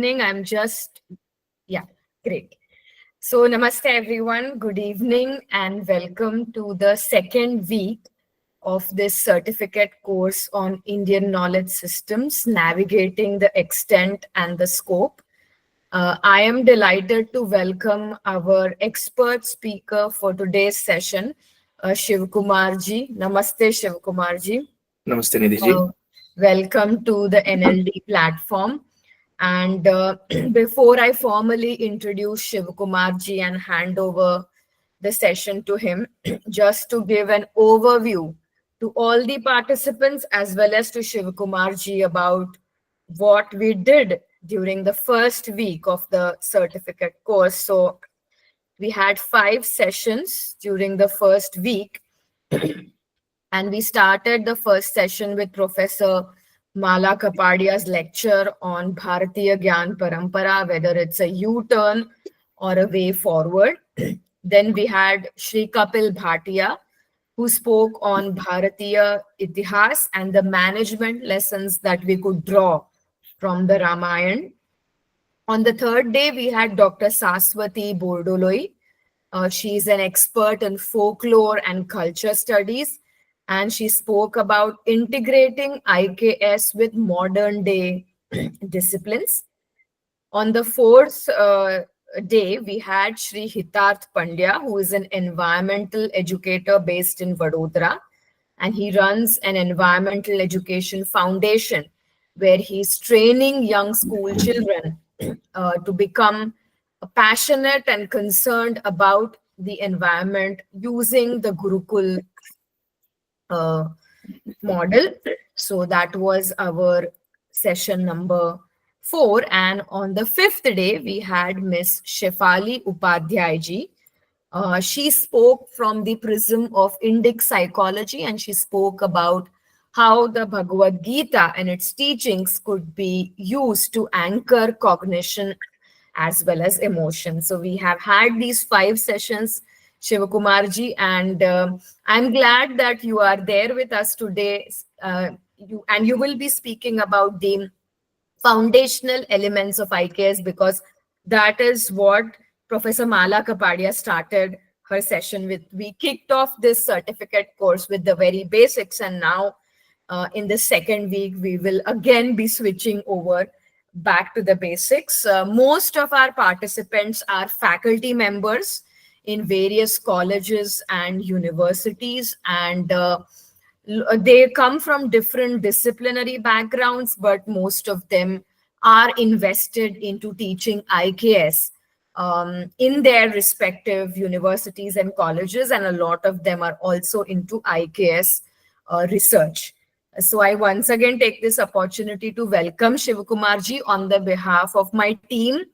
I'm just, yeah, great. So, namaste everyone. Good evening and welcome to the second week of this certificate course on Indian knowledge systems, navigating the extent and the scope. I am delighted to welcome our expert speaker for today's session, Shiv Kumar ji. Namaste, Shiv Kumar ji. Namaste, Nidhi. Welcome to the NLD platform. And before I formally introduce Shiv Kumar ji and hand over the session to him, just to give an overview to all the participants as well as to Shiv Kumar ji about what we did during the first week of the certificate course. So we had 5 sessions during the first week. And we started the first session with Professor Mala Kapadia's lecture on Bharatiya Gyan Parampara, whether it's a U-turn or a way forward. Then we had Shri Kapil Bhatia, who spoke on Bharatiya Itihas and the management lessons that we could draw from the Ramayana. On the third day, we had Dr. Saswati Bordoloi. She is an expert in folklore and culture studies, and she spoke about integrating IKS with modern day disciplines. On the fourth day, we had Shri Hitarth Pandya, who is an environmental educator based in Vadodara, and he runs an environmental education foundation where he's training young school children to become passionate and concerned about the environment using the Gurukul model. So that was our session number 4. And on the 5th day, we had Miss Shefali Upadhyay ji. She spoke from the prism of Indic psychology, and she spoke about how the Bhagavad Gita and its teachings could be used to anchor cognition as well as emotion. So we have had these 5 sessions, Shivakumarji, and I'm glad that you are there with us today. You will be speaking about the foundational elements of IKS, because that is what Professor Mala Kapadia started her session with. We kicked off this certificate course with the very basics, and now in the second week, we will again be switching over back to the basics. Most of our participants are faculty members in various colleges and universities, and they come from different disciplinary backgrounds, but most of them are invested into teaching IKS in their respective universities and colleges, and a lot of them are also into IKS research. So I once again take this opportunity to welcome Shivakumarji on the behalf of my team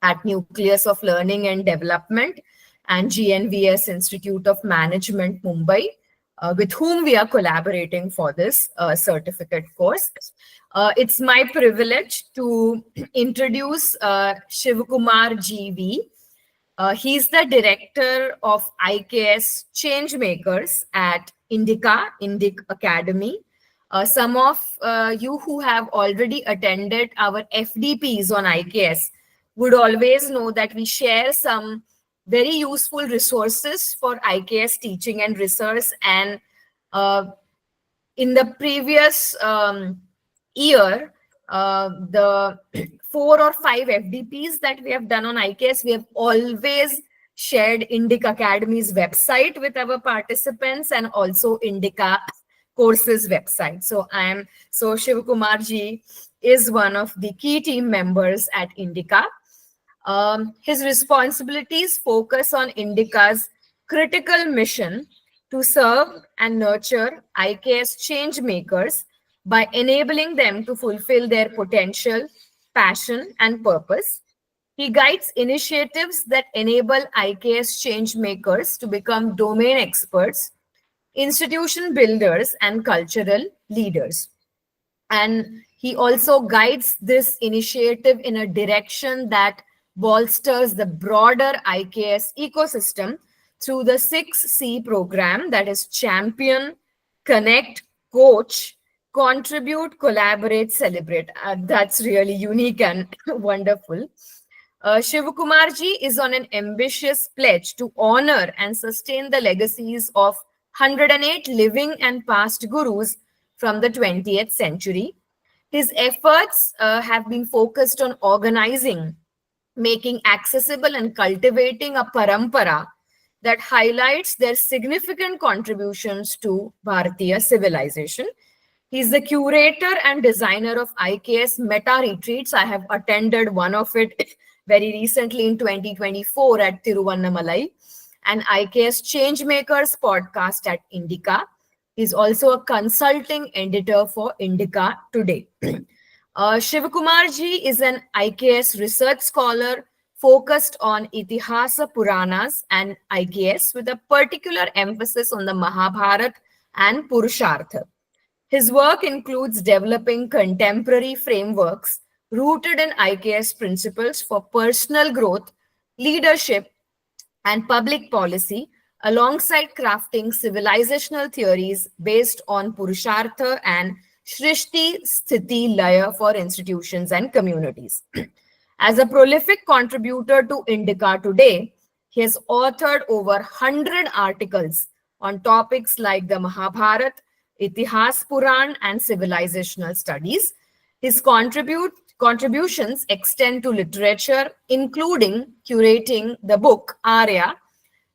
at Nucleus of Learning and Development and GNVS Institute of Management, Mumbai, with whom we are collaborating for this certificate course. It's my privilege to introduce Shivakumar GV. He's the director of IKS Changemakers at Indic Academy. Some of you who have already attended our FDPs on IKS would always know that we share some very useful resources for IKS teaching and research. And in the previous year, the 4 or 5 FDPs that we have done on IKS, we have always shared Indic Academy's website with our participants and also Indica courses website. So Shivakumarji is one of the key team members at Indica. His responsibilities focus on Indica's critical mission to serve and nurture IKS change makers by enabling them to fulfill their potential, passion, and purpose. He guides initiatives that enable IKS change makers to become domain experts, institution builders, and cultural leaders. And he also guides this initiative in a direction that bolsters the broader IKS ecosystem through the 6C program, that is champion, connect, coach, contribute, collaborate, celebrate. That's really unique and wonderful. Shivakumarji is on an ambitious pledge to honor and sustain the legacies of 108 living and past gurus from the 20th century. His efforts have been focused on organizing, making accessible and cultivating a parampara that highlights their significant contributions to Bharatiya civilization. He's the curator and designer of IKS Meta Retreats. I have attended one of it very recently in 2024 at Tiruvannamalai, and IKS Changemakers podcast at Indica. He's also a consulting editor for Indica Today. Shivakumarji is an IKS research scholar focused on Itihasa Puranas and IKS with a particular emphasis on the Mahabharata and Purushartha. His work includes developing contemporary frameworks rooted in IKS principles for personal growth, leadership, and public policy, alongside crafting civilizational theories based on Purushartha and Shrishti Sthiti Laya for institutions and communities. As a prolific contributor to Indica Today, he has authored over 100 articles on topics like the Mahabharata, Itihas Puran, and civilizational studies. His contributions extend to literature, including curating the book Arya,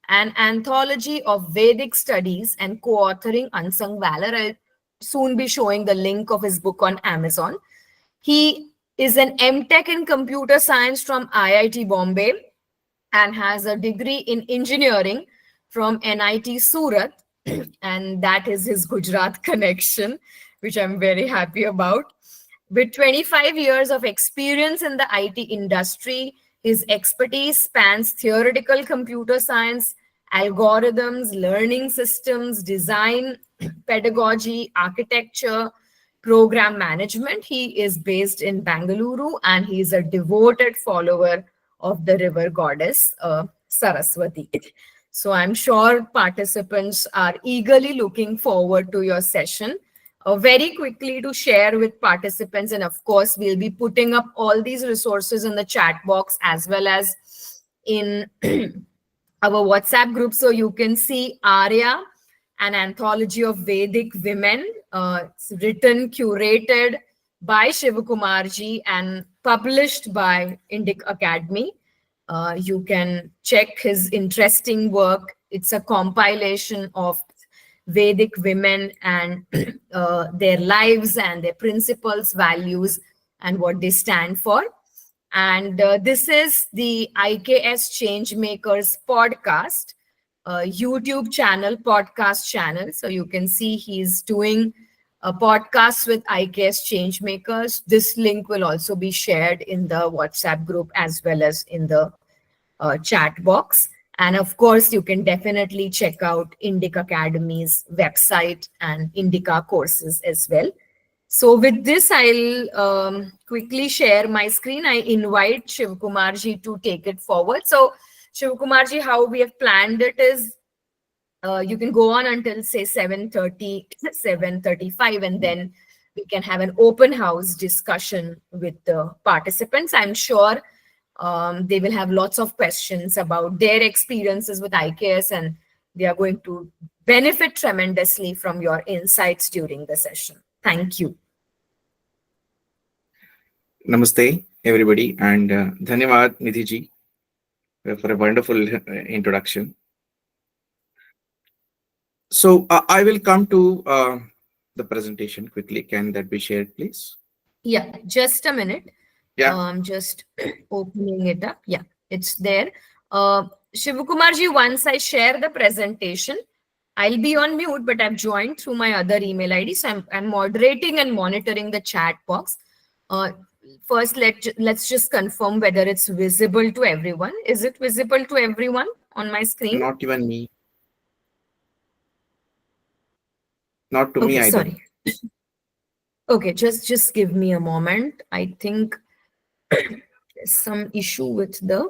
an anthology of Vedic studies, and co-authoring Unsung Valor. I'll soon be showing the link of his book on Amazon. He is an MTech in computer science from IIT Bombay and has a degree in engineering from NIT Surat, and that is his Gujarat connection, which I'm very happy about. With 25 years of experience in the IT industry, his expertise spans theoretical computer science, algorithms, learning systems, design, pedagogy, architecture, program management. He is based in Bangalore and he is a devoted follower of the river goddess Saraswati. So I'm sure participants are eagerly looking forward to your session. Very quickly to share with participants, and of course we'll be putting up all these resources in the chat box as well as in our WhatsApp group, so you can see Arya, an anthology of Vedic women. It's written, curated by Shivakumarji and published by Indic Academy. You can check his interesting work. It's a compilation of Vedic women and their lives and their principles, values, and what they stand for. And this is the IKS Changemakers podcast, YouTube channel, podcast channel. So you can see he's doing a podcast with IKS Changemakers. This link will also be shared in the WhatsApp group as well as in the chat box. And of course, you can definitely check out Indica Academy's website and Indica courses as well. So with this, I'll quickly share my screen. I invite Shivakumarji to take it forward. So Shivakumarji, how we have planned it is you can go on until say 7:30, 7:35, and then we can have an open house discussion with the participants. I'm sure they will have lots of questions about their experiences with IKS, and they are going to benefit tremendously from your insights during the session. Thank you. Namaste, everybody, and Dhanyavad, Nidhiji, for a wonderful introduction. So I will come to the presentation quickly. Can that be shared, please? Yeah, just a minute. Yeah. I'm just opening it up. Yeah, it's there. Shivakumarji, once I share the presentation, I'll be on mute, but I've joined through my other email ID. So I'm moderating and monitoring the chat box. First, let's just confirm whether it's visible to everyone. Is it visible to everyone on my screen? Not even me. Not to okay, me either. Sorry. Okay, just give me a moment. I think there's some issue with the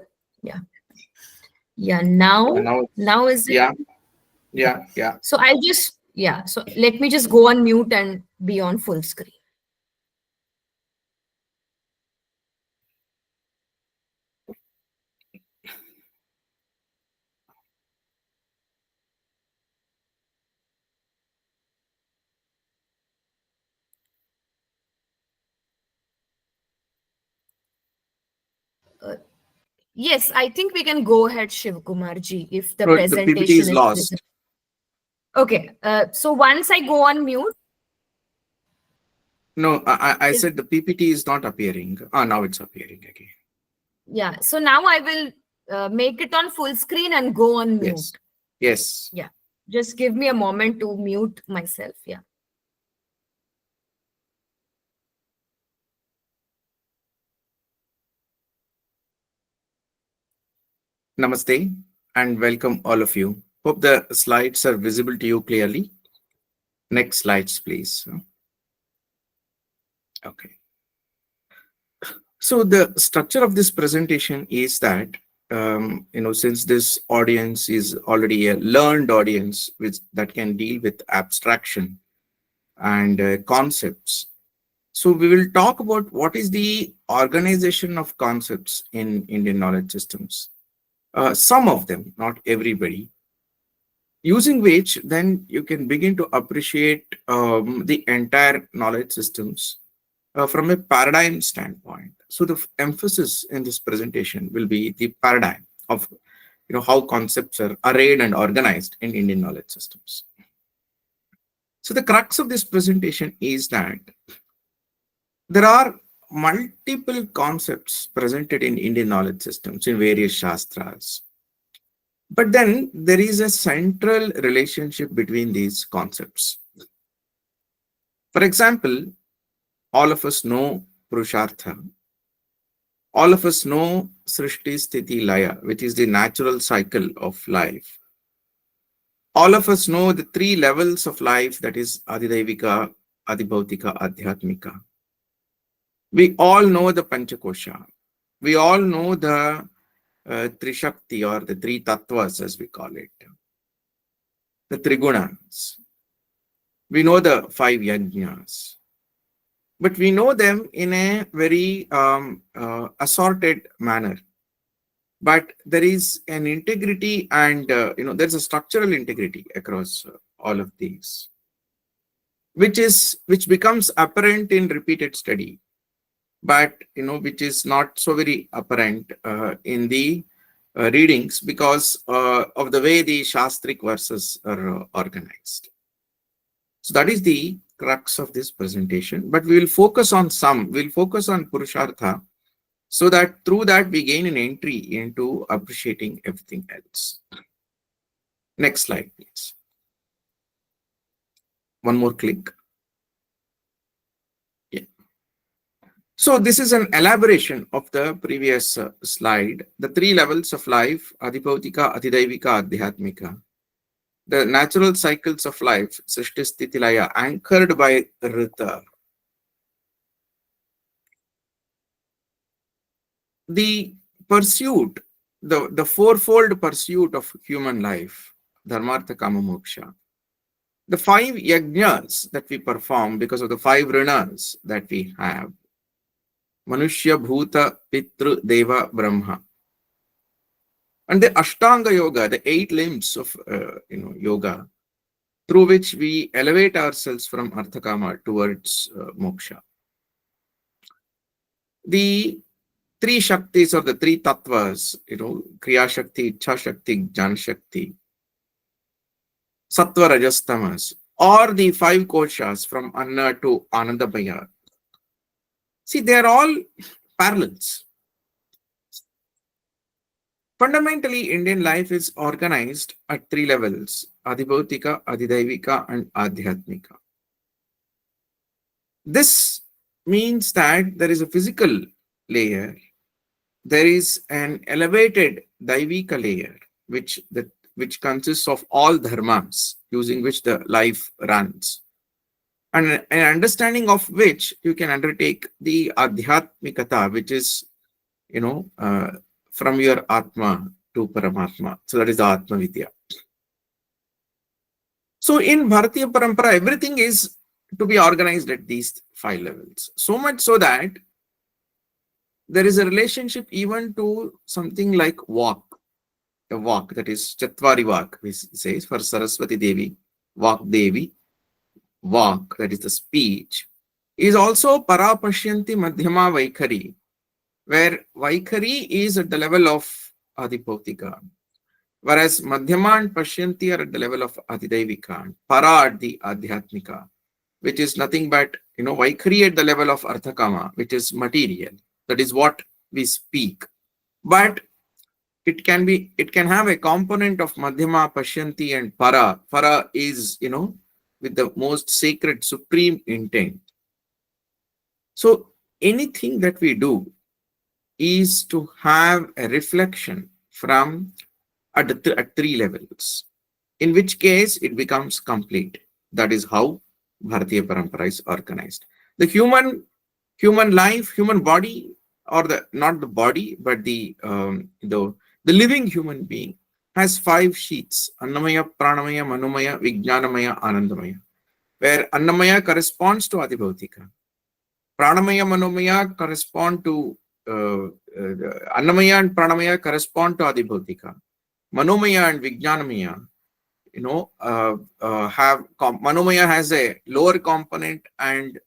now is it? Yeah. So I'll just so let me just go on mute and be on full screen. Yes, I think we can go ahead, Shivkumarji, if the No, the PPT presentation is is visible. lost. Okay, so once I go on mute, No, I is said the PPT is not appearing. Ah, now it's appearing again. yeah. So now I will make it on full screen and go on Yes. mute. Yes. Yeah, just give me a moment to mute myself. Yeah. Namaste and welcome all of you. Hope the slides are visible to you clearly. Next slides, please. Okay. So the structure of this presentation is that, since this audience is already a learned audience that can deal with abstraction and concepts. So we will talk about what is the organization of concepts in Indian knowledge systems. Some of them, not everybody, using which then you can begin to appreciate the entire knowledge systems from a paradigm standpoint. So the emphasis in this presentation will be the paradigm of how concepts are arrayed and organized in Indian knowledge systems. So the crux of this presentation is that there are multiple concepts presented in Indian knowledge systems in various shastras. But then there is a central relationship between these concepts. For example, all of us know Purushartha. All of us know Srishti Sthiti Laya, which is the natural cycle of life. All of us know the three levels of life, that is Adidevika, Adibhautika, Adhyatmika. We all know the Panchakosha. We all know the Trishakti or the three tattvas as we call it, the Trigunas. We know the five yajnas. But we know them in a very assorted manner. But there is an integrity and, there's a structural integrity across all of these, which becomes apparent in repeated study, but, which is not so very apparent in the readings because of the way the Shastric verses are organized. So that is the crux of this presentation, but we will focus on we'll focus on Purushartha so that through that we gain an entry into appreciating everything else. Next slide, please. One more click. Yeah. So this is an elaboration of the previous slide. The three levels of life, Adibhautika, Adidevika, Adhyatmika. The natural cycles of life, Srishti Sthiti Laya, anchored by Rita. The pursuit, the fourfold pursuit of human life, Dharmartha Kama Moksha. The five yajnas that we perform because of the five rinas that we have. Manushya, Bhuta, Pitru, Deva, Brahma. And the Ashtanga Yoga, the 8 limbs of yoga, through which we elevate ourselves from Arthakama towards moksha. The three Shaktis or the three Tattvas, Kriya Shakti, Ichha Shakti, Jnana Shakti, Sattva Rajas Tamas, or the 5 koshas from Anna to Anandamaya. See, they are all parallels. Fundamentally, Indian life is organized at 3 levels, Adibhautika, Adidevika, and Adhyatmika. This means that there is a physical layer, there is an elevated Daivika layer, which consists of all dharmas using which the life runs, and an understanding of which you can undertake the Adhyatmikata, which is, from your Atma to Paramatma. So that is the Atma Vidya. So in Bharatiya Parampara, everything is to be organized at these 5 levels. So much so that there is a relationship even to something like walk. A walk, that is Chatvari walk, we say for Saraswati Devi, walk Devi, walk, that is the speech, is also Parapashyanti Madhyama Vaikhari, where Vaikhari is at the level of Adipautika, whereas Madhyama and Pashyanti are at the level of Adidevika, and Para at the Adhyatmika, which is nothing but, Vaikhari at the level of Arthakama, which is material. That is what we speak. But it can have a component of Madhyama, Pashyanti, and Para. Para is, with the most sacred, supreme intent. So anything that we do is to have a reflection from at 3 levels, in which case it becomes complete. That is how Bharatiya Parampara is organized. The human life, human body, or not the body, but the living human being has 5 sheets: Annamaya, Pranamaya, Manomaya, Vijnanamaya, Anandamaya, where Annamaya corresponds to Adibhautika. Pranamaya, Manomaya correspond to Annamaya and Pranamaya correspond to Adibhautika. Manomaya and Vijnanamaya, Manomaya has a lower component and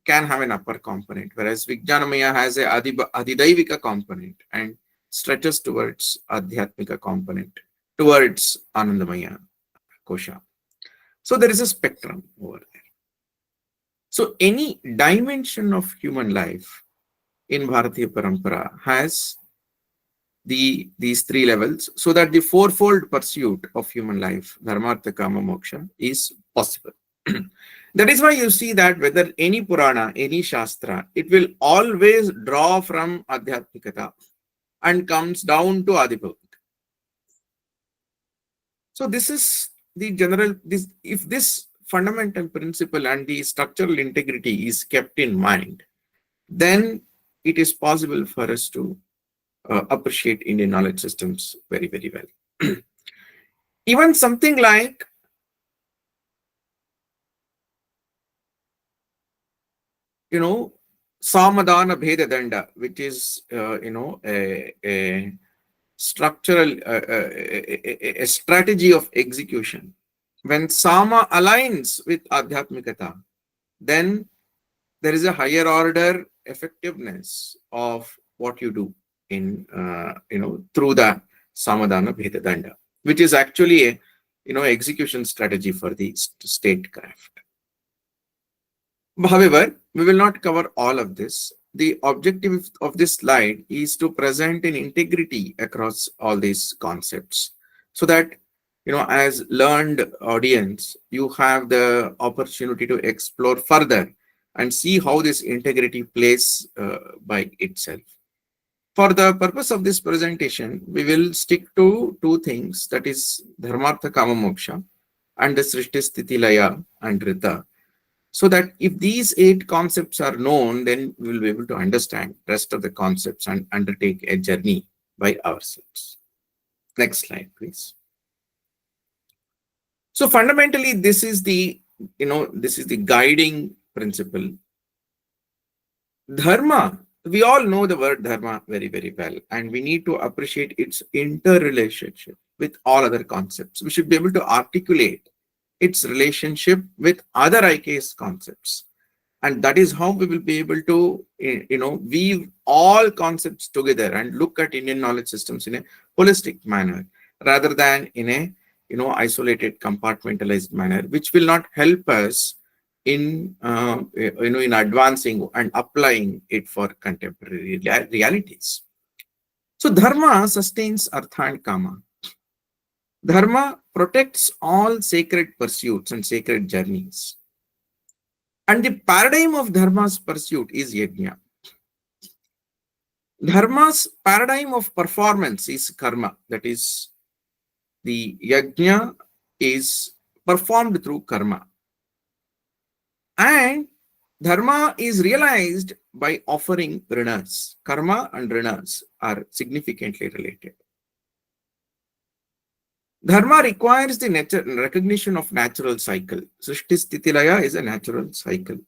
can have an upper component, whereas Vijnanamaya has a Adidaivika component and stretches towards Adhyatmika component, towards Anandamaya Kosha. So there is a spectrum over there. So any dimension of human life in Bharatiya Parampara has these 3 levels, so that the 4-fold pursuit of human life, Dharma, Artha, Kama, Moksha, is possible. That is why you see that whether any Purana, any Shastra, it will always draw from Adhyatmikata and comes down to Adibhautika. So this is the general, if this fundamental principle and the structural integrity is kept in mind, then it is possible for us to appreciate Indian knowledge systems very, very well. Even something like Samadhana Bheda Danda, which is a structural a strategy of execution. When Sama aligns with Adhyatmikata, then there is a higher order effectiveness of what you do in through the Samadhana Bheda Danda, which is actually a execution strategy for the statecraft. However, we will not cover all of this. The objective of this slide is to present an integrity across all these concepts, so that as learned audience, you have the opportunity to explore further and see how this integrity plays by itself. For the purpose of this presentation, we will stick to 2 things, that is Dharmartha Kama Moksha and the Srishti Sthiti Laya and Rita, so that if these 8 concepts are known, then we will be able to understand the rest of the concepts and undertake a journey by ourselves. Next slide, please. So fundamentally, this is the guiding principle. Dharma, we all know the word dharma very, very well, and we need to appreciate its interrelationship with all other concepts. We should be able to articulate its relationship with other IKS concepts, and that is how we will be able to weave all concepts together and look at Indian knowledge systems in a holistic manner, rather than in a isolated, compartmentalized manner, which will not help us in in advancing and applying it for contemporary realities. So dharma sustains artha and kama. Dharma protects all sacred pursuits and sacred journeys. And the paradigm of dharma's pursuit is yajna. Dharma's paradigm of performance is karma. That is, the yajna is performed through karma. And dharma is realized by offering rinas. Karma and rinas are significantly related. Dharma requires the recognition of natural cycle. Srishti Sthiti Laya is a natural cycle.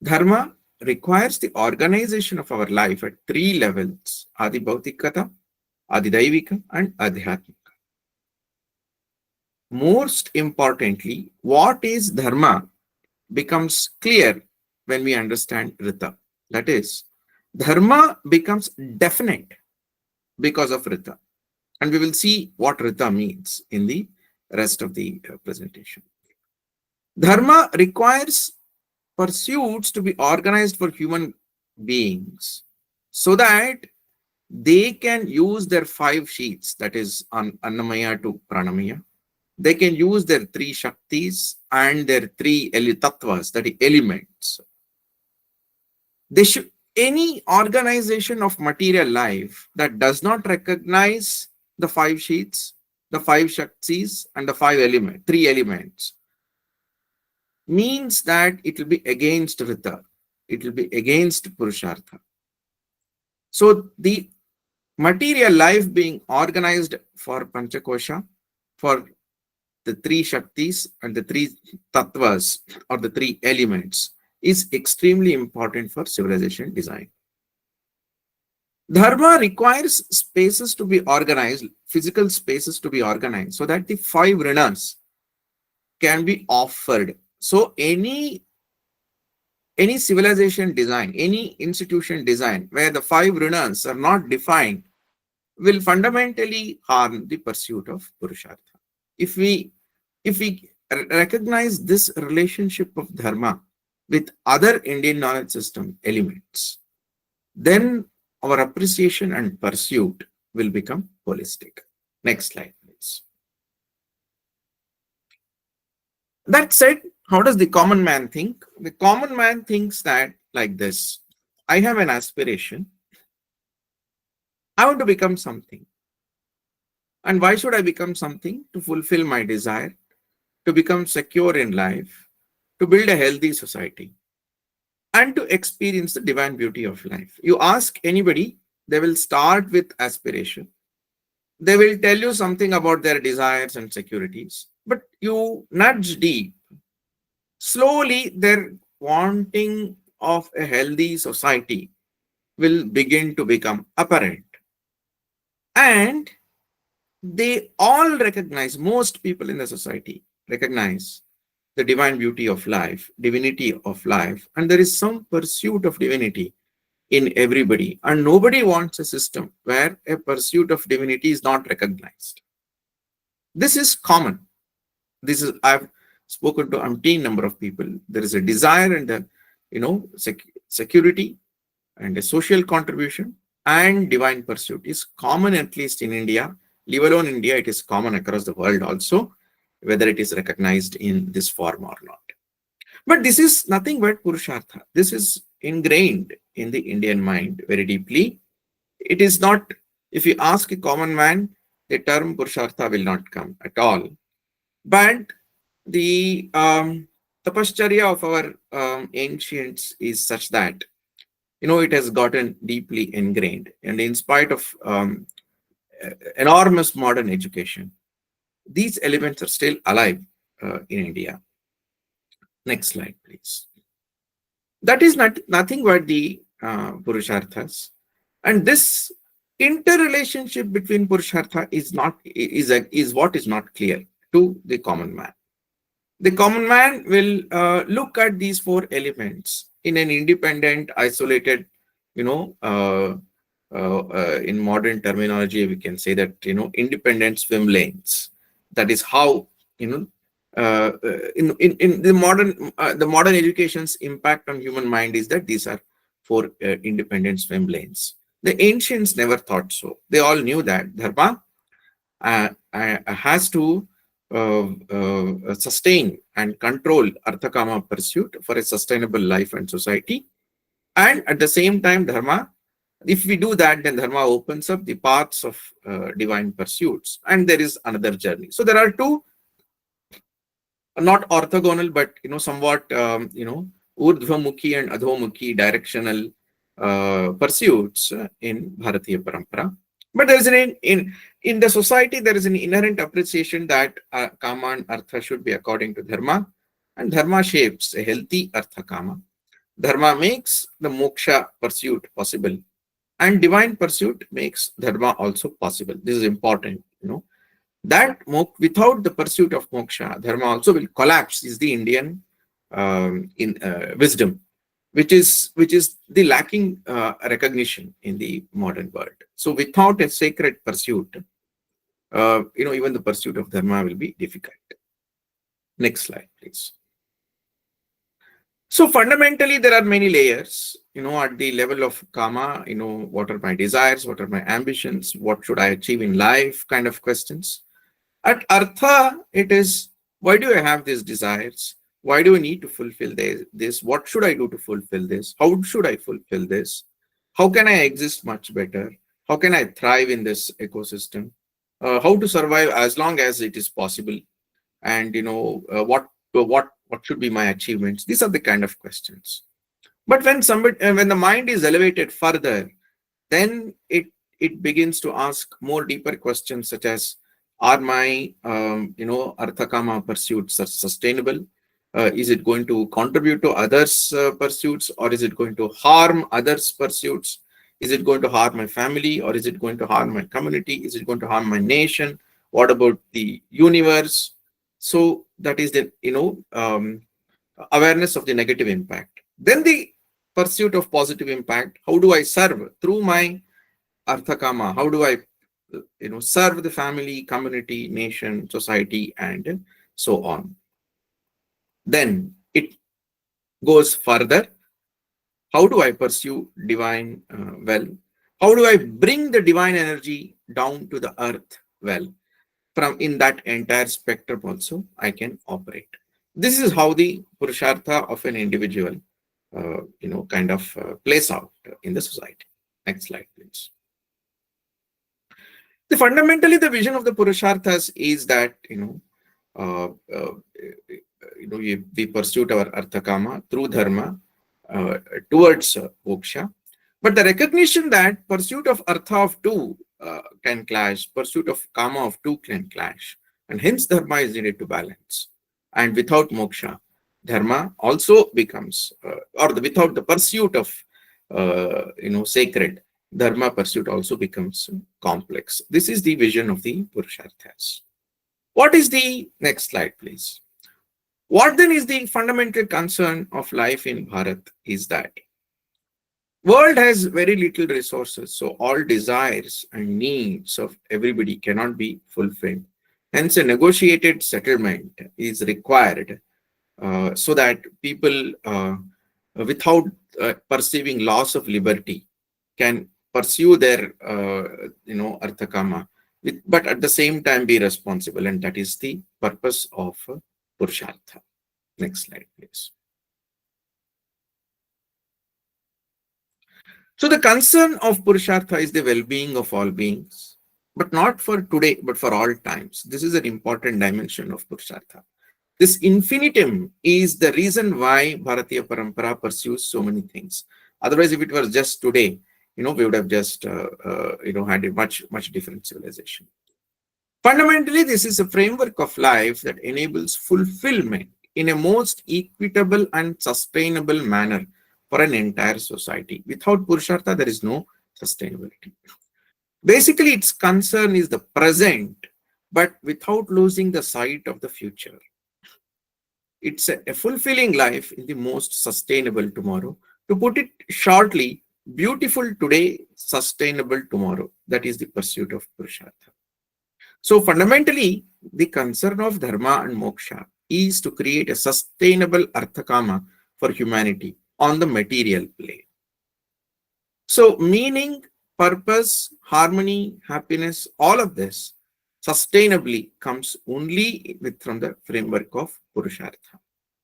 Dharma requires the organization of our life at three levels: Adi Bhautikata, Adi Daivika, and Adhyatmika. Most importantly, what is Dharma becomes clear when we understand Rita. That is, Dharma becomes definite because of Rita. And we will see what Rita means in the rest of the presentation. Dharma requires pursuits to be organized for human beings so that they can use their five sheets, that is Annamaya to Pranamaya. They can use their three Shaktis and their three Tattvas, that is elements. They should, any organization of material life that does not recognize the five sheets, the five Shaktis, and the three elements, means that it will be against Rita. It will be against Purushartha. So the material life being organized for Panchakosha, for the three Shaktis and the three Tattvas or the three elements, is extremely important for civilization design. Dharma requires spaces to be organized, physical spaces to be organized, so that the five rinas can be offered. So any civilization design, any institution design where the five rinas are not defined will fundamentally harm the pursuit of Purushartha. If we recognize this relationship of Dharma with other Indian knowledge system elements, then our appreciation and pursuit will become holistic. Next slide, please. That said, how does the common man think? The common man thinks that like this: I have an aspiration. I want to become something. And why should I become something? To fulfill my desire, to become secure in life, to build a healthy society, and to experience the divine beauty of life. You ask anybody, they will start with aspiration. They will tell you something about their desires and securities, but you nudge deep. Slowly, their wanting of a healthy society will begin to become apparent. And they all recognize, most people in the society recognize the divine beauty of life, divinity of life, and there is some pursuit of divinity in everybody. And nobody wants a system where a pursuit of divinity is not recognized. This is common. This is, I've spoken to umpteen number of people. There is a desire and a, security and a social contribution and divine pursuit is common, at least in India. Leave alone India, it is common across the world also, whether it is recognized in this form or not. But this is nothing but Purushartha. This is ingrained in the Indian mind very deeply. It is not, if you ask a common man, the term Purushartha will not come at all. But the tapascharya of our ancients is such that, it has gotten deeply ingrained. And in spite of enormous modern education, these elements are still alive in India. Next slide, please. That is nothing but the Purusharthas. And this interrelationship between Purushartha is what is not clear to the common man. The common man will look at these four elements in an independent, isolated, in modern terminology, we can say that, independent swim lanes. That is how, in the modern education's impact on human mind is that these are four independent swim lanes. The ancients never thought so. They all knew that Dharma has to sustain and control Arthakama pursuit for a sustainable life and society. And at the same time, Dharma, if we do that, then Dharma opens up the paths of divine pursuits. And there is another journey. So there are two, not orthogonal, but, somewhat, urdhvamukhi and adhomukhi directional pursuits in Bharatiya Parampara. But there is in the society, there is an inherent appreciation that kama and artha should be according to dharma, and dharma shapes a healthy artha kama. Dharma makes the moksha pursuit possible, and divine pursuit makes dharma also possible. This is important, that without the pursuit of moksha, dharma also will collapse. Is the Indian in wisdom, which is the lacking recognition in the modern world. So without a sacred pursuit, even the pursuit of dharma will be difficult. Next slide, please. So fundamentally, there are many layers, at the level of kama, what are my desires, what are my ambitions, what should I achieve in life, kind of questions. At artha, it is, why do I have these desires? Why do I need to fulfill this? What should I do to fulfill this? How should I fulfill this? How can I exist much better? How can I thrive in this ecosystem? How to survive as long as it is possible? And what should be my achievements? These are the kind of questions. But when the mind is elevated further, then it begins to ask more deeper questions, such as, are my arthakama pursuits sustainable? Is it going to contribute to others' pursuits, or is it going to harm others' pursuits? Is it going to harm my family, or is it going to harm my community? Is it going to harm my nation? What about the universe? So that is the awareness of the negative impact. Then the pursuit of positive impact. How do I serve through my arthakama? How do I serve the family, community, nation, society, and so on? Then it goes further. How do I pursue divine well? How do I bring the divine energy down to the earth well? From in that entire spectrum also I can operate. This is how the purushartha of an individual plays out in the society. Next slide, please. Fundamentally, the vision of the purusharthas is that we pursued our arthakama through dharma towards moksha. But the recognition that pursuit of artha of two can clash, pursuit of kama of two can clash, and hence dharma is needed to balance. And without moksha, dharma also becomes, without the pursuit of sacred, dharma pursuit also becomes complex. This is the vision of the purusharthas. What is the next slide, please? What then is the fundamental concern of life in Bharat is that world has very little resources, so all desires and needs of everybody cannot be fulfilled. Hence, a negotiated settlement is required so that people, without perceiving loss of liberty, can pursue their, arthakama, but at the same time be responsible, and that is the purpose of Purushartha. Next slide, please. So the concern of Purushartha is the well-being of all beings, but not for today, but for all times. This is an important dimension of Purushartha. This infinitum is the reason why Bharatiya Parampara pursues so many things. Otherwise, if it was just today, we would have just, had a much different civilization. Fundamentally, this is a framework of life that enables fulfillment in a most equitable and sustainable manner for an entire society. Without Purushartha, there is no sustainability. Basically, its concern is the present, but without losing the sight of the future. It's a fulfilling life in the most sustainable tomorrow. To put it shortly, beautiful today, sustainable tomorrow. That is the pursuit of Purushartha. So fundamentally, the concern of dharma and moksha is to create a sustainable arthakama for humanity on the material plane. So meaning, purpose, harmony, happiness, all of this sustainably comes only from the framework of Purushartha.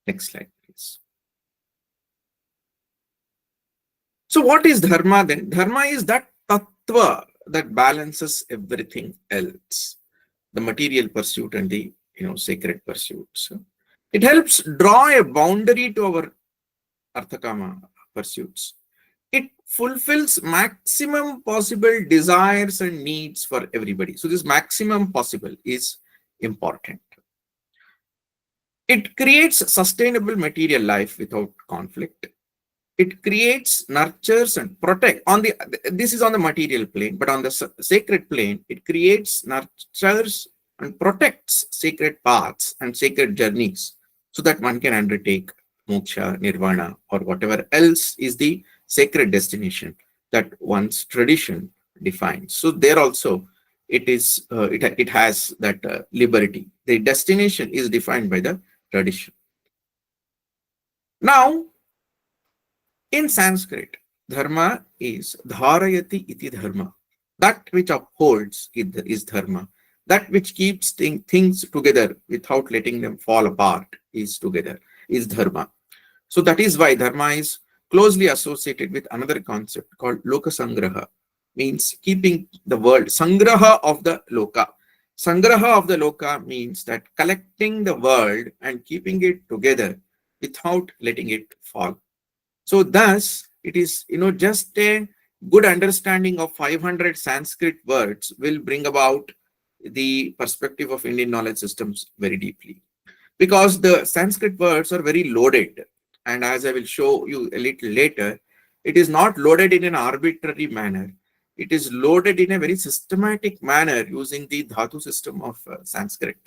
Next slide, please. So what is dharma then? Dharma is that tattva that balances everything else, the material pursuit and the sacred pursuits. It helps draw a boundary to our arthakama pursuits. It fulfills maximum possible desires and needs for everybody. So this maximum possible is important. It creates sustainable material life without conflict. It creates, nurtures, and protect. This is on the material plane, but on the sacred plane, it creates, nurtures, and protects sacred paths and sacred journeys so that one can undertake moksha, nirvana, or whatever else is the sacred destination that one's tradition defines. So there also it has that liberty. The destination is defined by the tradition. Now, in Sanskrit, dharma is dharayati iti dharma. That which upholds is dharma. That which keeps things together without letting them fall apart is dharma. So that is why dharma is closely associated with another concept called loka sangraha, means keeping the world. Sangraha of the loka. Sangraha of the loka means that collecting the world and keeping it together without letting it fall. So thus, it is, just a good understanding of 500 Sanskrit words will bring about the perspective of Indian knowledge systems very deeply. Because the Sanskrit words are very loaded. And as I will show you a little later, it is not loaded in an arbitrary manner. It is loaded in a very systematic manner using the dhatu system of Sanskrit.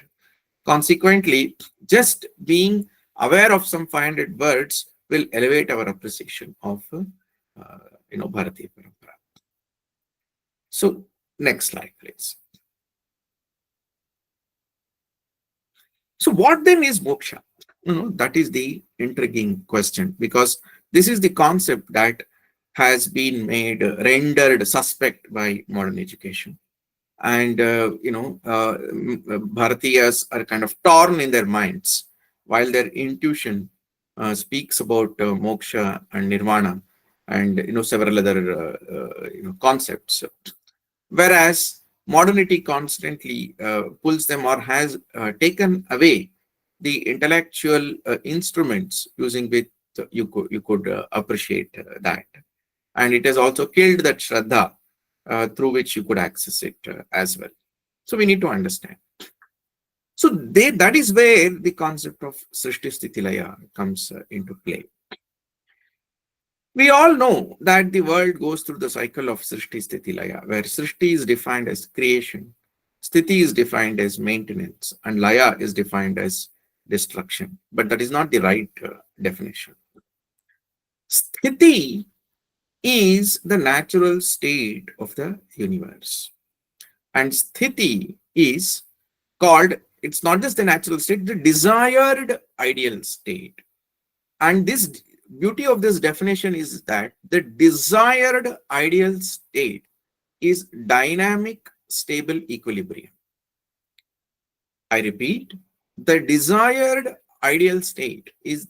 Consequently, just being aware of some 500 words will elevate our appreciation of Bharatiya Parampara. So next slide, please. So what then is moksha? That is the intriguing question, because this is the concept that has been rendered suspect by modern education. And, Bharatiyas are kind of torn in their minds while their intuition speaks about moksha and nirvana and, several other, concepts. Whereas modernity constantly pulls them or has taken away the intellectual instruments using which you could appreciate that. And it has also killed that shraddha through which you could access it as well. So we need to understand. So that is where the concept of Srishti Sthiti Laya comes into play. We all know that the world goes through the cycle of Srishti Sthiti Laya, where Srishti is defined as creation, Sthiti is defined as maintenance, and Laya is defined as destruction. But that is not the right definition. Sthiti is the natural state of the universe. And Sthiti is called, it's not just the natural state, the desired ideal state. And this beauty of this definition is that the desired ideal state is dynamic, stable equilibrium. I repeat, the desired ideal state is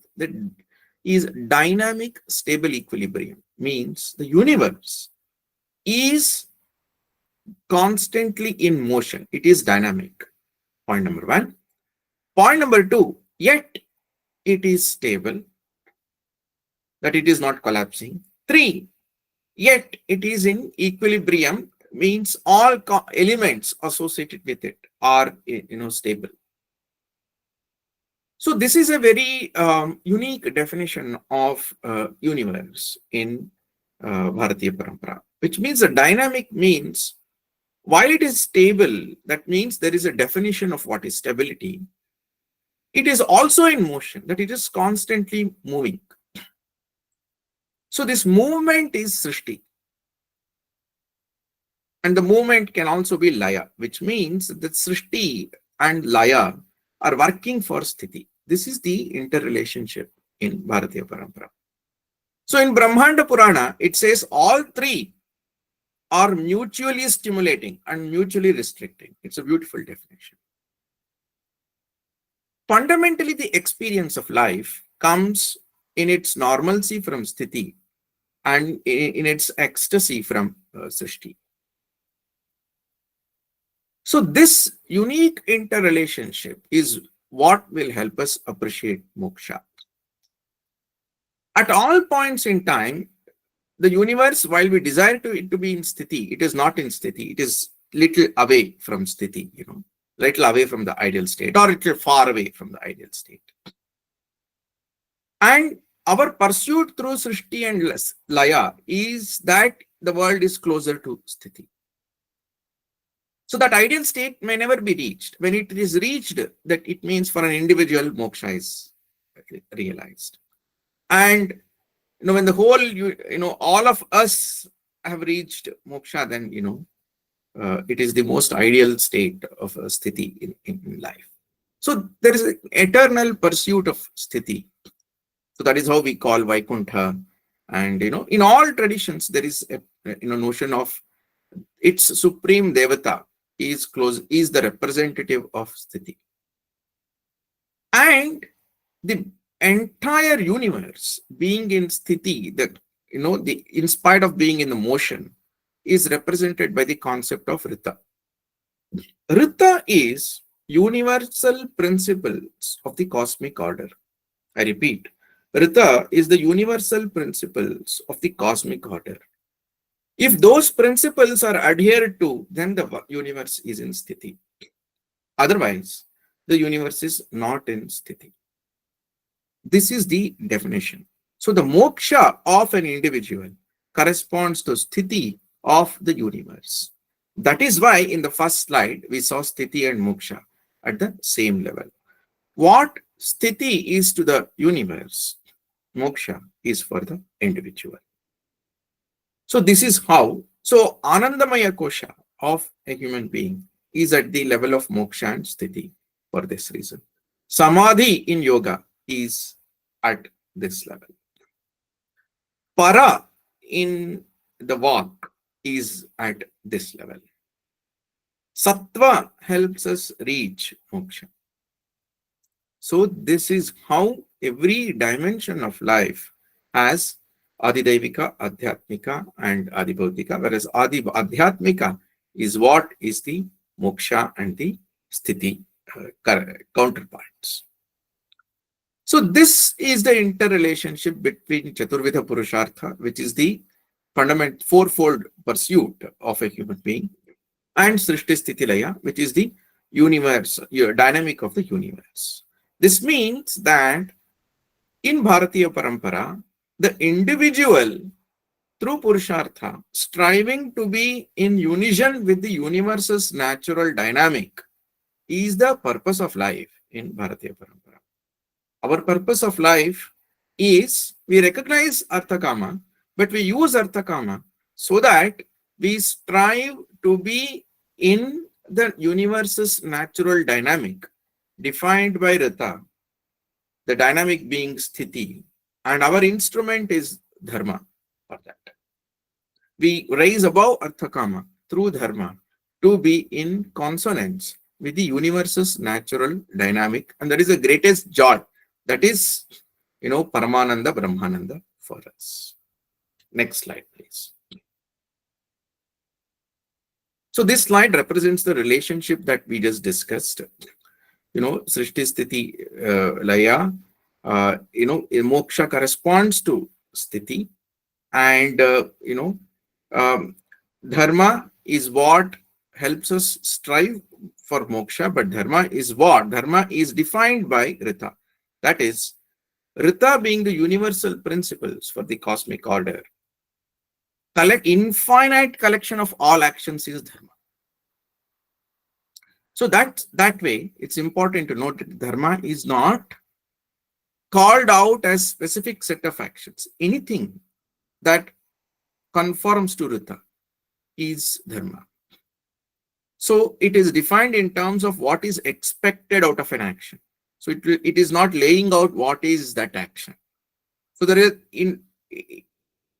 dynamic, stable equilibrium. Means the universe is constantly in motion. It is dynamic. Point number one. Point number two, yet it is stable, that it is not collapsing. Three, yet it is in equilibrium, means all elements associated with it are stable. So this is a very unique definition of universe in Bharatiya Parampara, which means the dynamic means while it is stable, that means there is a definition of what is stability. It is also in motion, that it is constantly moving. So this movement is Srishti. And the movement can also be Laya, which means that Srishti and Laya are working for Sthiti. This is the interrelationship in Bharatiya Parampara. So in Brahmanda Purana, it says all three are mutually stimulating and mutually restricting. It's a beautiful definition. Fundamentally, the experience of life comes in its normalcy from Sthiti and in its ecstasy from Srishti. So this unique interrelationship is what will help us appreciate moksha. At all points in time, the universe, while we desire it to be in sthiti, it is not in sthiti. It is little away from sthiti, little away from the ideal state, or little far away from the ideal state. And our pursuit through Srishti and Laya is that the world is closer to sthiti. So that ideal state may never be reached. When it is reached, that it means for an individual, moksha is realized. And when the whole, all of us have reached moksha, then it is the most ideal state of a sthiti in life. So there is an eternal pursuit of sthiti. So that is how we call Vaikuntha. And in all traditions, there is a notion of its supreme devata is the representative of sthiti. And the entire universe being in sthiti, that in spite of being in the motion, is represented by the concept of rita. Rita is universal principles of the cosmic order. I repeat, rita is the universal principles of the cosmic order. If those principles are adhered to, then the universe is in sthiti. Otherwise, the universe is not in sthiti. This is the definition. So the moksha of an individual corresponds to sthiti of the universe. That is why in the first slide, we saw sthiti and moksha at the same level. What sthiti is to the universe, moksha is for the individual. So this is how, so Anandamaya Kosha of a human being is at the level of moksha and sthiti for this reason. Samadhi in yoga is at this level. Para in the walk is at this level. Sattva helps us reach moksha. So this is how every dimension of life has Adidevika, Adhyatmika, and Adibhautika, whereas Adhyatmika is what is the moksha and the sthiti counterparts. So this is the interrelationship between Chaturvidha Purushartha, which is the fundamental fourfold pursuit of a human being, and Srishti Sthiti Laya, which is the universe, dynamic of the universe. This means that in Bharatiya Parampara, the individual through Purushartha, striving to be in unison with the universe's natural dynamic, is the purpose of life in Bharatiya Parampara. Our purpose of life is, we recognize Arthakama, but we use Arthakama so that we strive to be in the universe's natural dynamic, defined by Rita, the dynamic being Sthiti, and our instrument is Dharma for that. We rise above Arthakama through Dharma to be in consonance with the universe's natural dynamic, and that is the greatest joy. That is, Paramananda, Brahmananda for us. Next slide, please. So this slide represents the relationship that we just discussed. Srishti Sthiti Laya, moksha corresponds to Sthiti, and Dharma is what helps us strive for moksha, but Dharma is what? Dharma is defined by Rita. That is, Rita being the universal principles for the cosmic order. Infinite collection of all actions is Dharma. So that way, it's important to note that Dharma is not called out as specific set of actions. Anything that conforms to Rita is Dharma. So it is defined in terms of what is expected out of an action. So it is not laying out what is that action. So there is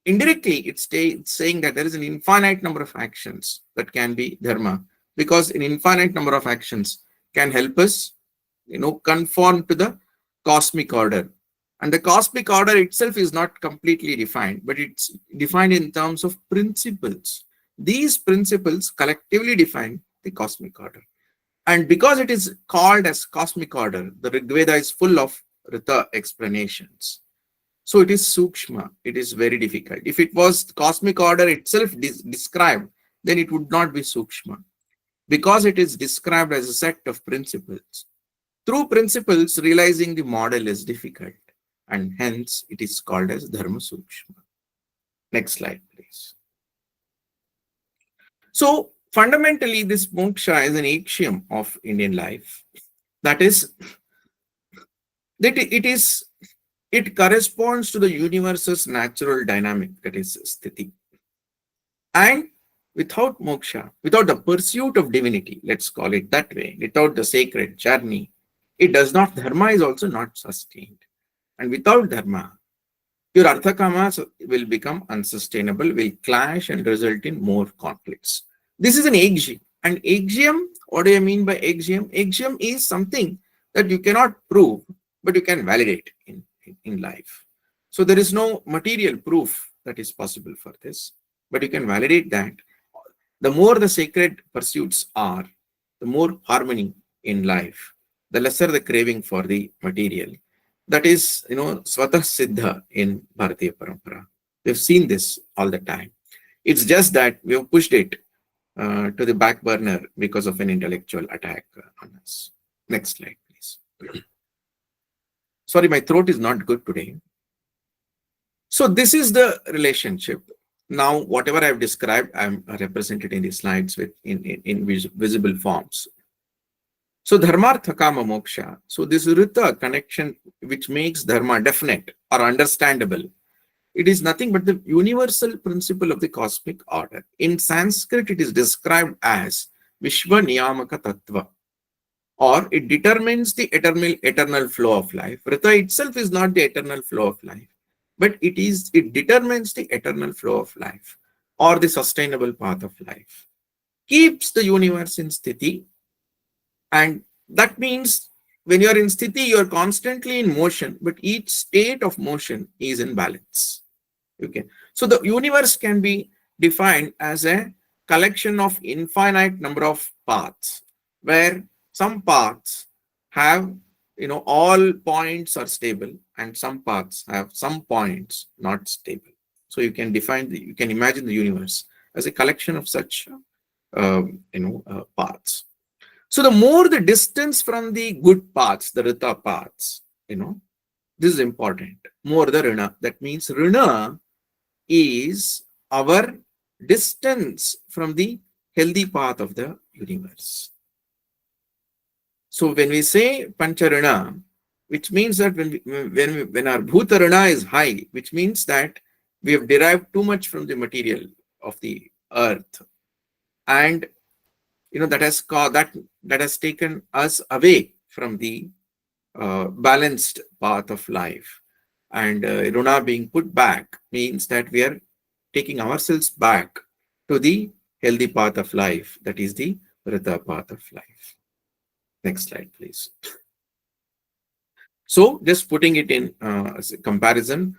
indirectly it's saying that there is an infinite number of actions that can be Dharma, because an infinite number of actions can help us, conform to the cosmic order. And the cosmic order itself is not completely defined, but it's defined in terms of principles. These principles collectively define the cosmic order. And because it is called as cosmic order, the Rig Veda is full of Rita explanations. So it is sukshma. It is very difficult. If it was cosmic order itself described, then it would not be sukshma, because it is described as a set of principles. Through principles, realizing the model is difficult, and hence it is called as dharma sukshma. Next slide, please. So fundamentally, this moksha is an axiom of Indian life. That is, that it corresponds to the universe's natural dynamic, that is sthiti. And without moksha, without the pursuit of divinity, let's call it that way, without the sacred journey, it does not, dharma is also not sustained. And without dharma, your artha kamas will become unsustainable, will clash and result in more conflicts. This is an axiom. And axiom, what do I mean by axiom? Axiom is something that you cannot prove, but you can validate in life. So there is no material proof that is possible for this, but you can validate that. The more the sacred pursuits are, the more harmony in life, the lesser the craving for the material. That is, swatah siddha in Bharatiya Parampara. We've seen this all the time. It's just that we have pushed it to the back burner because of an intellectual attack on us. Next slide, please. Sorry, my throat is not good today. So this is the relationship. Now, whatever I've described, I'm represented in the slides with in visible forms. So dharmartha kama moksha. So this rita connection which makes dharma definite or understandable, it is nothing but the universal principle of the cosmic order. In Sanskrit, it is described as Vishwa Niyamaka Tattva, or it determines the eternal flow of life. Rita itself is not the eternal flow of life, but it determines the eternal flow of life or the sustainable path of life. Keeps the universe in sthiti, and that means when you are in sthiti, you are constantly in motion, but each state of motion is in balance. Okay, so the universe can be defined as a collection of infinite number of paths, where some paths have, all points are stable, and some paths have some points not stable. So you can you can imagine the universe as a collection of such, paths. So the more the distance from the good paths, the rita paths, this is important. More the rina. That means rina is our distance from the healthy path of the universe. So when we say pancharana, which means that when our bhutarana is high, which means that we have derived too much from the material of the earth, and that has taken us away from the balanced path of life. And runa being put back means that we are taking ourselves back to the healthy path of life, that is the rita path of life. Next slide, please. So just putting it in as a comparison.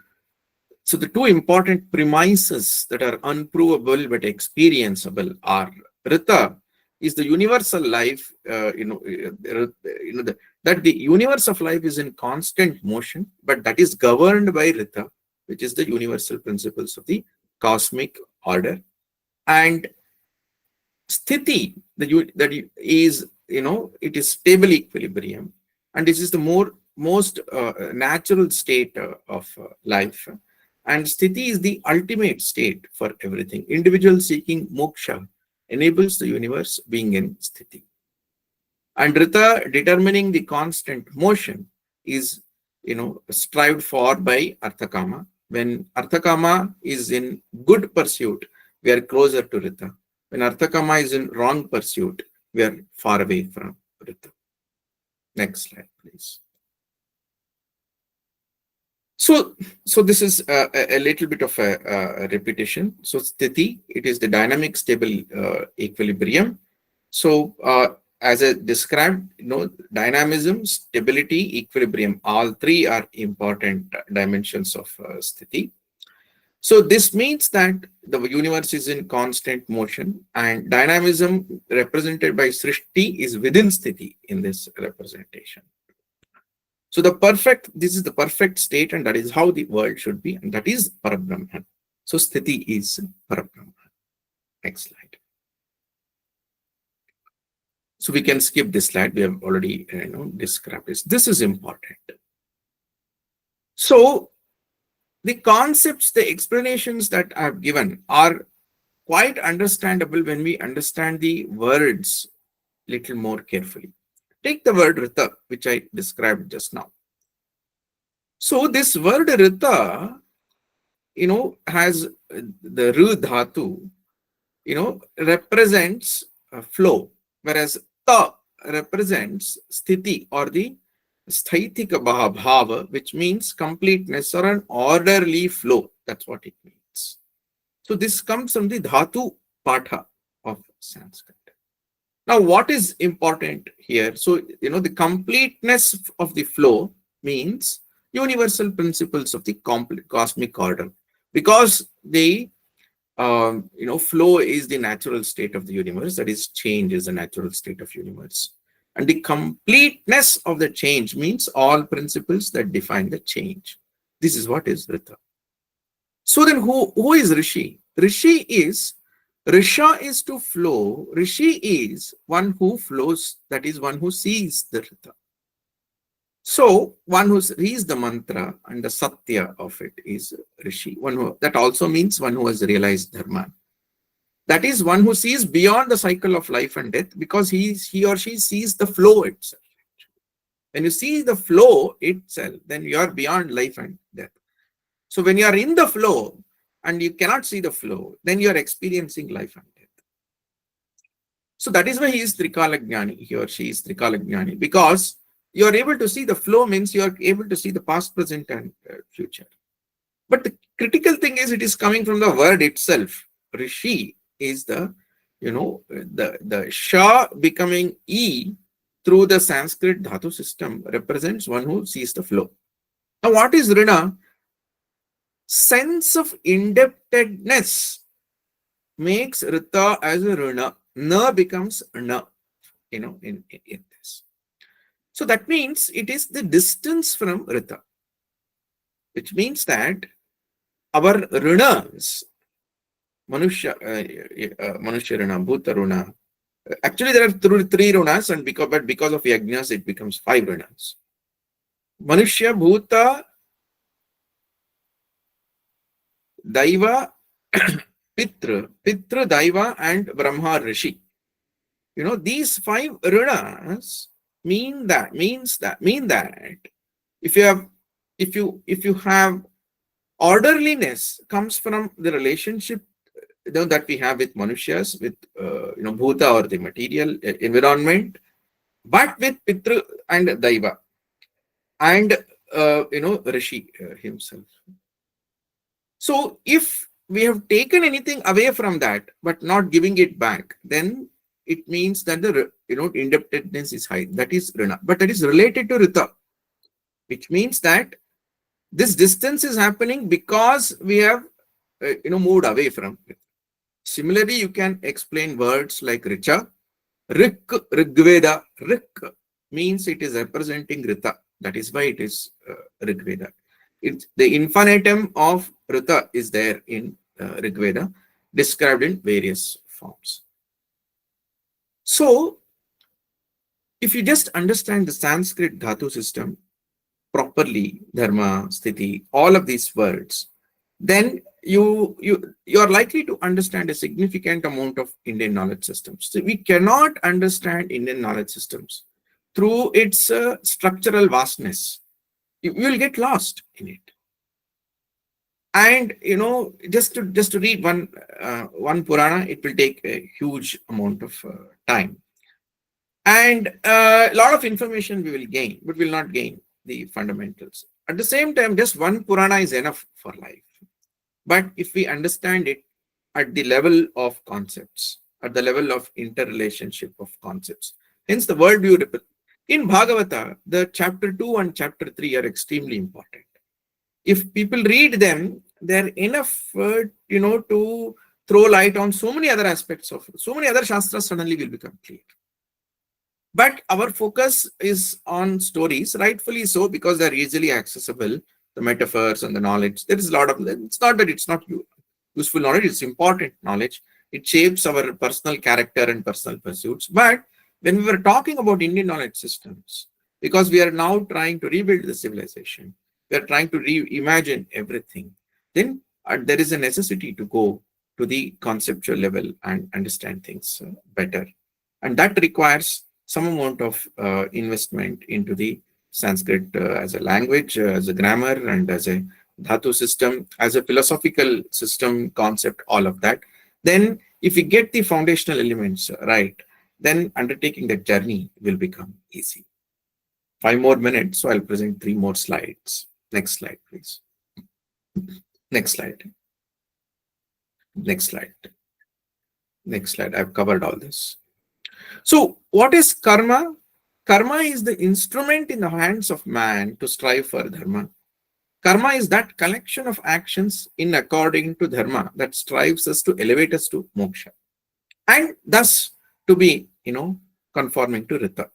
So the two important premises that are unprovable but experienceable are rita is the universal life, that the universe of life is in constant motion, but that is governed by rita, which is the universal principles of the cosmic order. And sthiti, that is, it is stable equilibrium, and this is the most natural state of life. And sthiti is the ultimate state for everything. Individual seeking moksha enables the universe being in sthiti. And rita, determining the constant motion, is strived for by arthakama. When arthakama is in good pursuit, we are closer to rita. When arthakama is in wrong pursuit, we are far away from rita. Next slide, please. So this is a little bit of a repetition. So sthiti, it is the dynamic stable equilibrium. So as I described, dynamism, stability, equilibrium, all three are important dimensions of sthiti. So this means that the universe is in constant motion, and dynamism represented by srishti is within sthiti in this representation. So this is the perfect state, and that is how the world should be, and that is Parabrahman. So Sthiti is Parabrahman. Next slide. So we can skip this slide. We have already described this. This is important. So the concepts, the explanations that I have given are quite understandable when we understand the words little more carefully. Take the word Rita, which I described just now. So this word Rita, has the Ru Dhatu, represents a flow, whereas Ta represents Sthiti or the Sthaitika Bhava, which means completeness or an orderly flow. That's what it means. So this comes from the Dhatu Patha of Sanskrit. Now, what is important here? So, the completeness of the flow means universal principles of the cosmic order, because the flow is the natural state of the universe. That is, change is the natural state of universe. And the completeness of the change means all principles that define the change. This is what is Rita. So then who is Rishi? Risha is to flow. Rishi is one who flows, that is one who sees the Rita. So one who reads the mantra and the satya of it is Rishi. That also means one who has realized Dharma. That is one who sees beyond the cycle of life and death, because he or she sees the flow itself. When you see the flow itself, then you are beyond life and death. So when you are in the flow and you cannot see the flow, then you are experiencing life and death. So that is why he is Trikala he or she is Trikala because you are able to see the flow, means you are able to see the past, present, and future. But the critical thing is, it is coming from the word itself. Rishi is the Sha becoming E through the Sanskrit Dhatu system represents one who sees the flow. Now, what is Rina? Sense of indebtedness makes Rita as a Rina. Na becomes Na, in this. So that means it is the distance from Rita, which means that our Rinas, Manushya Rina, Bhuta Rina, actually there are three Rinas, and because of Yajnas it becomes 5 Rinas. Manushya, Bhuta, Daiva, Pitra, Daiva, and Brahma Rishi. These 5 Rinas mean that if you have orderliness, comes from the relationship that we have with Manushyas, with Bhuta or the material environment, but with Pitra and Daiva and Rishi himself. So if we have taken anything away from that but not giving it back, then it means that the indebtedness is high. That is Rina, but that is related to Rita, which means that this distance is happening because we have moved away from it. Similarly, you can explain words like Richa, Rik, Rigveda. Rik means it is representing Rita. That is why it is Rigveda. The infinitum of Rita is there in Rigveda, described in various forms. So, if you just understand the Sanskrit Dhatu system properly, Dharma, Sthiti, all of these words, then you are likely to understand a significant amount of Indian knowledge systems. So we cannot understand Indian knowledge systems through its structural vastness. You will get lost in it. And just to read one Purana, it will take a huge amount of time, and a lot of information we will gain, but will not gain the fundamentals. At the same time, just one Purana is enough for life. But if we understand it at the level of concepts, at the level of interrelationship of concepts, hence the worldview. In Bhagavata, the chapter 2 and chapter 3 are extremely important. If people read them, they're enough, to throw light on so many other aspects of it. So many other shastras suddenly will become clear. But our focus is on stories, rightfully so, because they're easily accessible, the metaphors and the knowledge. There is a lot of, it's not that it's not useful knowledge, it's important knowledge. It shapes our personal character and personal pursuits. But when we were talking about Indian knowledge systems, because we are now trying to rebuild the civilization, we are trying to reimagine everything, then there is a necessity to go to the conceptual level and understand things better. And that requires some amount of investment into the Sanskrit as a language, as a grammar, and as a dhatu system, as a philosophical system concept, all of that. Then, if we get the foundational elements right, then undertaking that journey will become easy. 5 more minutes, so I'll present 3 more slides. Next slide, please. Next slide. Next slide. Next slide. I've covered all this. So, what is karma? Karma is the instrument in the hands of man to strive for dharma. Karma is that collection of actions in according to dharma that strives us to elevate us to moksha, and thus to be, conforming to rita.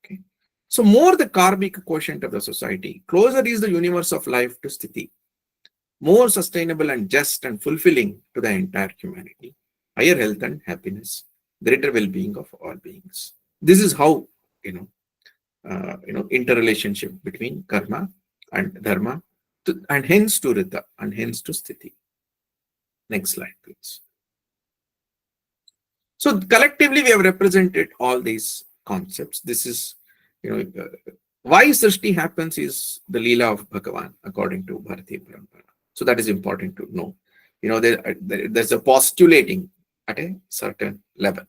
Okay. So, more the karmic quotient of the society, closer is the universe of life to sthiti, more sustainable and just and fulfilling to the entire humanity, higher health and happiness, greater well-being of all beings. This is how interrelationship between karma and dharma, and hence to rita, and hence to sthiti. Next slide, please. So collectively, we have represented all these concepts. This is, why Srishti happens is the Leela of Bhagavan, according to Bharatiya Parampara. So that is important to know. There's a postulating at a certain level.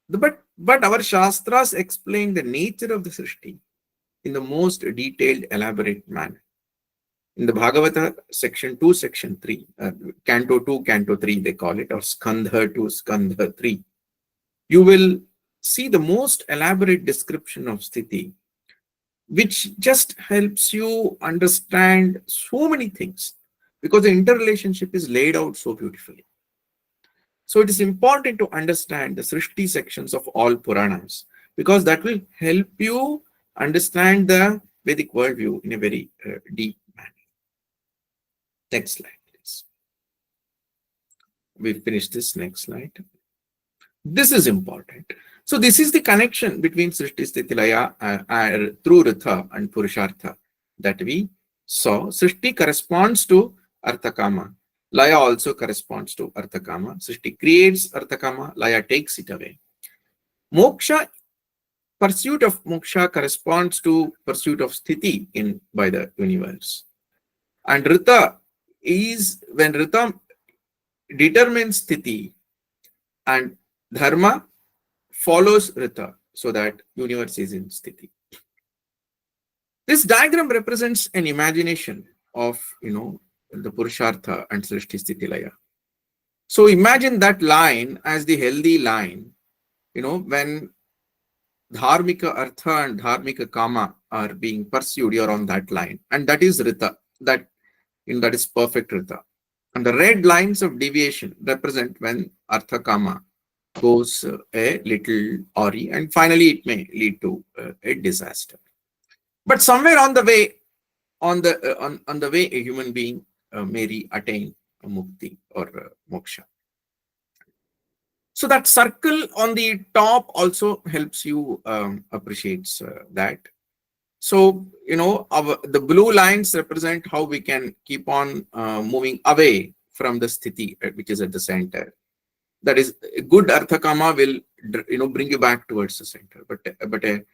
But our Shastras explain the nature of the Srishti in the most detailed, elaborate manner. In the Bhagavata, section 2, section 3, canto 2, canto 3, they call it, or Skandha 2, Skandha 3, you will see the most elaborate description of Sthiti, which just helps you understand so many things, because the interrelationship is laid out so beautifully. So it is important to understand the Srishti sections of all Puranas, because that will help you understand the Vedic worldview in a very deep manner. Next slide, please. We finished this. Next slide. This is important. So this is the connection between Srishti Sthiti Laya through Ritha and Purushartha that we saw. Srishti corresponds to Arthakama. Laya also corresponds to Arthakama. Srishti creates Arthakama, Laya takes it away. Moksha, pursuit of moksha, corresponds to pursuit of sthiti by the universe. And Rita is when Rita determines sthiti, and dharma follows Rita, so that universe is in sthiti. This diagram represents an imagination of the Purushartha and Srishti Sthiti Laya. So imagine that line as the healthy line, when dharmika artha and dharmika kama are being pursued, you're on that line, and that is Rita, that is perfect Rita. And the red lines of deviation represent when artha kama goes a little awry, and finally it may lead to a disaster. But somewhere on the way, on the way, a human being may attain a mukti or moksha. So that circle on the top also helps you appreciate that. So the blue lines represent how we can keep on moving away from the sthiti, which is at the center. That is, a good arthakama will bring you back towards the center. But an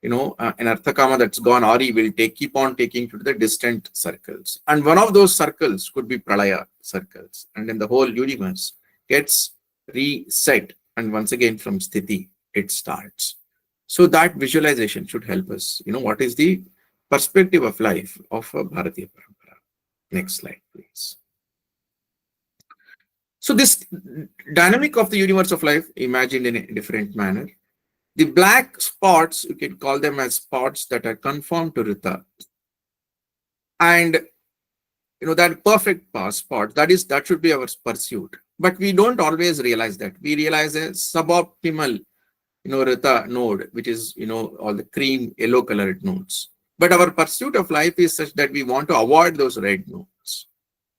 arthakama that's gone Ari will keep on taking to the distant circles. And one of those circles could be pralaya circles. And then the whole universe gets reset. And once again from sthiti, it starts. So that visualization should help us. What is the perspective of life of a Bharatiya Parampara? Next slide, please. So this dynamic of the universe of life imagined in a different manner. The black spots, you can call them as spots that are conformed to Rita. And that perfect spot, that should be our pursuit. But we don't always realize that. We realize a suboptimal Rita node, which is, all the cream yellow colored nodes. But our pursuit of life is such that we want to avoid those red nodes.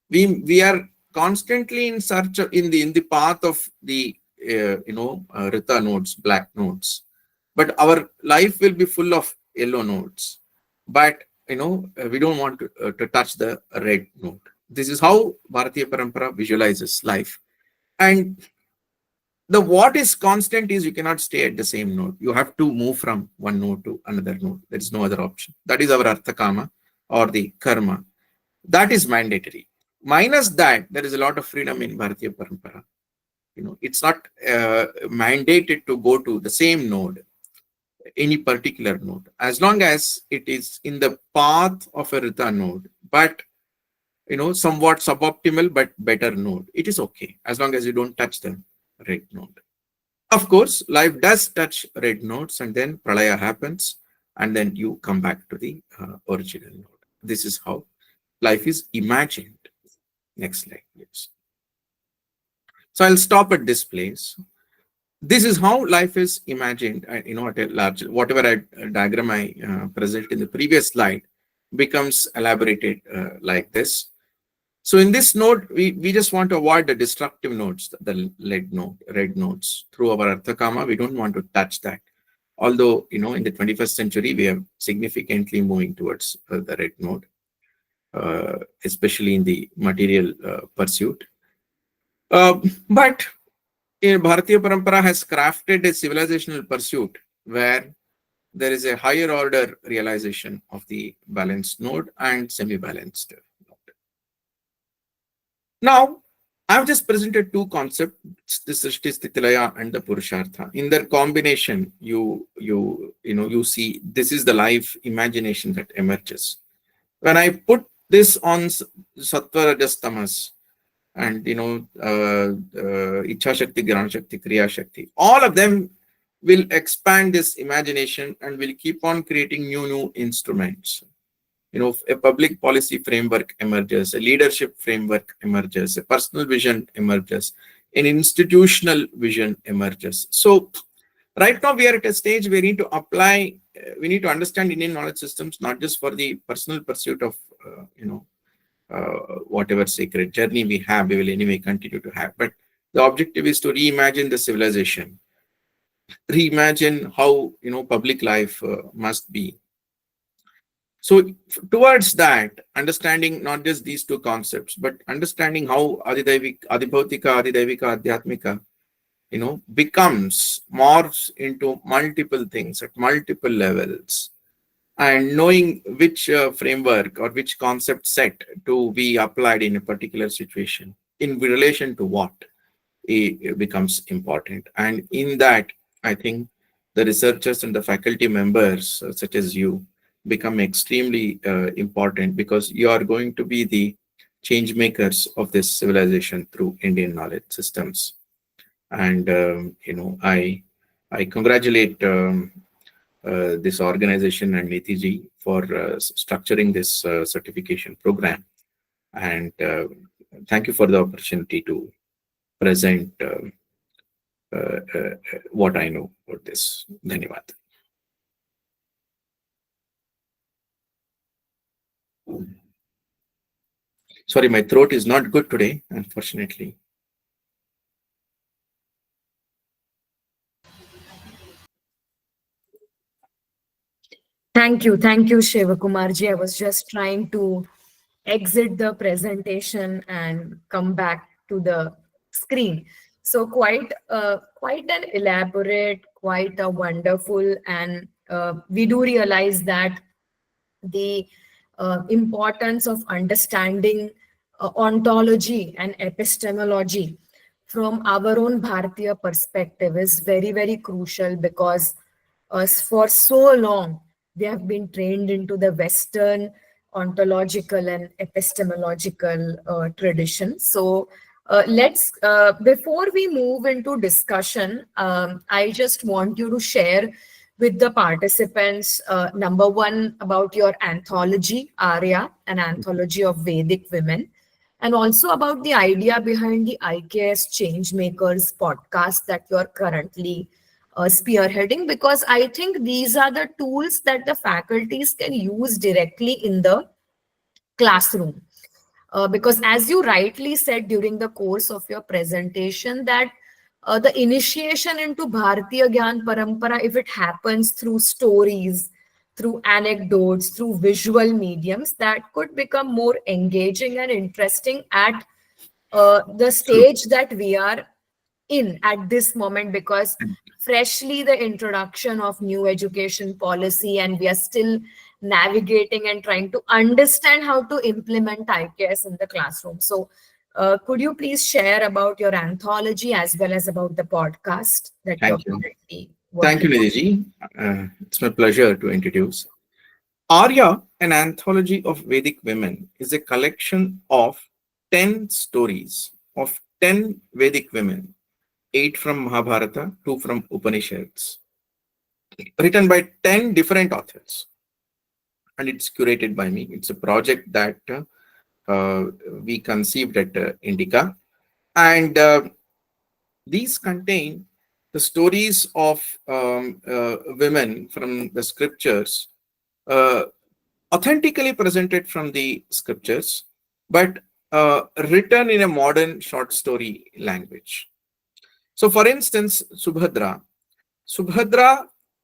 We are constantly in search of, in the path of the Rita nodes, black nodes. But our life will be full of yellow nodes. But we don't want to touch the red node. This is how Bharatiya Parampara visualizes life. And the what is constant is you cannot stay at the same node. You have to move from one node to another node. There is no other option. That is our Arthakama or the karma. That is mandatory. Minus that, there is a lot of freedom in Bharatiya Parampara. It's not mandated to go to the same node, any particular node, as long as it is in the path of a Rita node, but somewhat suboptimal but better node. It is okay as long as you don't touch the red node. Of course, life does touch red nodes, and then pralaya happens, and then you come back to the original node. This is how life is imagined. Next slide, please. So I'll stop at this place. This is how life is imagined. At a large, whatever diagram I present in the previous slide becomes elaborated like this. So in this node, we just want to avoid the destructive nodes, the red nodes. Through our Arthakama, we don't want to touch that. Although, in the 21st century, we are significantly moving towards the red node, especially in the material pursuit. But Bharatiya Parampara has crafted a civilizational pursuit where there is a higher order realization of the balanced node and semi-balanced node. Now, I've just presented two concepts, the Srishti, Sthiti, Laya and the Purushartha. In their combination, you see this is the life imagination that emerges. When I put this on Sattva, Rajas, Tamas, and Ichha Shakti, Grana Shakti, Kriya Shakti, all of them will expand this imagination and will keep on creating new instruments. A public policy framework emerges, a leadership framework emerges, a personal vision emerges, an institutional vision emerges. So right now we are at a stage where we need to apply, we need to understand Indian knowledge systems, not just for the personal pursuit of, whatever sacred journey we have, we will anyway continue to have. But the objective is to reimagine the civilization, reimagine how, public life must be. So towards that, understanding not just these two concepts, but understanding how Adibhautika, Adidevika, Adhyatmika, morphs into multiple things at multiple levels, and knowing which framework or which concept set to be applied in a particular situation in relation to what it becomes important. And in that, I think the researchers and the faculty members, such as you, become extremely important, because you are going to be the change makers of this civilization through Indian knowledge systems. And I congratulate this organization and Nitiji for structuring this certification program, and thank you for the opportunity to present what I know about this. Dhanyavad. Sorry, my throat is not good today, unfortunately. Thank you, Shivakumarji. I was just trying to exit the presentation and come back to the screen. So quite an elaborate, quite a wonderful, and we do realize that the importance of understanding ontology and epistemology from our own Bharatiya perspective is very, very crucial, because for so long they have been trained into the Western ontological and epistemological tradition. So let's, before we move into discussion, I just want you to share with the participants, number one, about your anthology, Arya, an anthology of Vedic women, and also about the idea behind the IKS Changemakers podcast that you're currently spearheading, because I think these are the tools that the faculties can use directly in the classroom. Because as you rightly said during the course of your presentation, that the initiation into Bharatiya Gyan Parampara, if it happens through stories, through anecdotes, through visual mediums, that could become more engaging and interesting at the True. stage that we are in at this moment, because freshly the introduction of new education policy and we are still navigating and trying to understand how to implement IKS in the classroom. So could you please share about your anthology as well as about the podcast that you're Thank you. currently Thank you, working on? Nidhi. It's my pleasure to introduce. Arya, an anthology of Vedic women, is a collection of 10 stories of 10 Vedic women, 8 from Mahabharata, 2 from Upanishads, written by 10 different authors. And it's curated by me. It's a project that we conceived at Indica. And these contain the stories of women from the scriptures, uh, authentically presented from the scriptures, but written in a modern short story language. So, for instance, Subhadra,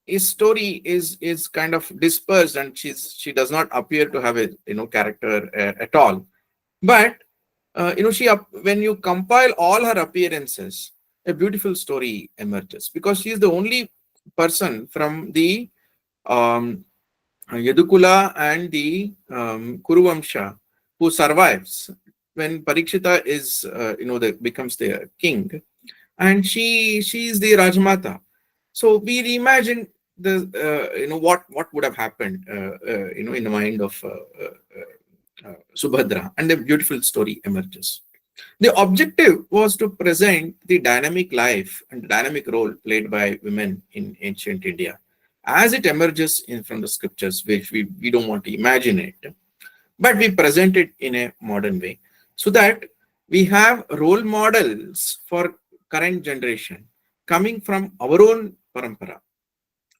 his story is kind of dispersed, and she does not appear to have a character at all. But when you compile all her appearances, a beautiful story emerges, because she is the only person from the um, Yadukula and the Kuruvamsha who survives when Parikshita is becomes the king, and she is the Rajmata. So we reimagine the what would have happened in the mind of Subhadra, and a beautiful story emerges. The objective was to present the dynamic life and dynamic role played by women in ancient India as it emerges from the scriptures, which we don't want to imagine it, but we present it in a modern way so that we have role models for current generation coming from our own parampara,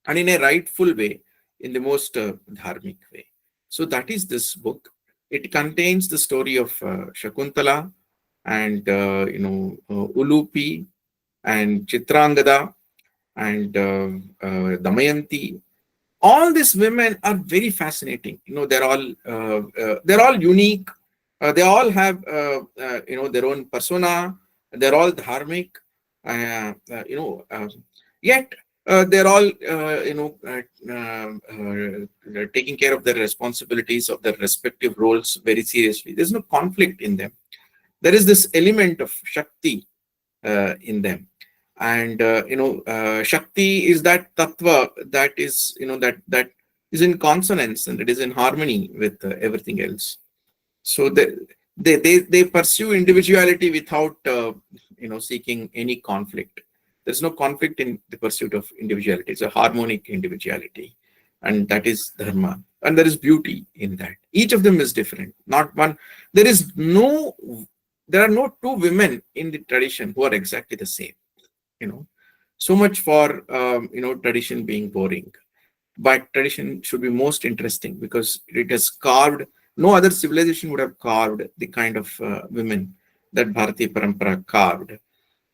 and in a rightful way, in the most dharmic way. So that is this book. It contains the story of Shakuntala and Ulupi and Chitrangada and Damayanti. All these women are very fascinating. They're all unique. They all have their own persona. They're all dharmic. Uh, uh, you know, uh, Yet they're all taking care of their responsibilities of their respective roles very seriously. There's no conflict in them. There is this element of Shakti in them, and Shakti is that tattva that is that is in consonance and it is in harmony with everything else. So they pursue individuality without seeking any conflict. There's no conflict in the pursuit of individuality. It's a harmonic individuality, and that is dharma, and there is beauty in that. Each of them is different, not one. there is no there are no two women in the tradition who are exactly the same. So much for tradition being boring, but tradition should be most interesting because it has carved. No other civilization would have carved the kind of women that Bharatiya Parampara carved.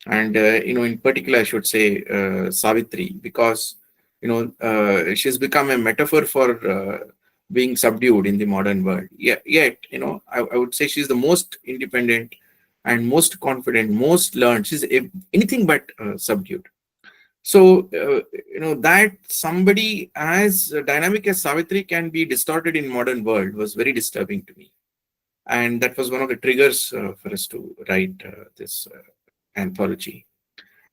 And in particular, I should say Savitri, because she's become a metaphor for being subdued in the modern world. Yet I would say she's the most independent and most confident, most learned. She's anything but subdued. So that somebody as dynamic as Savitri can be distorted in modern world was very disturbing to me, and that was one of the triggers for us to write this anthology.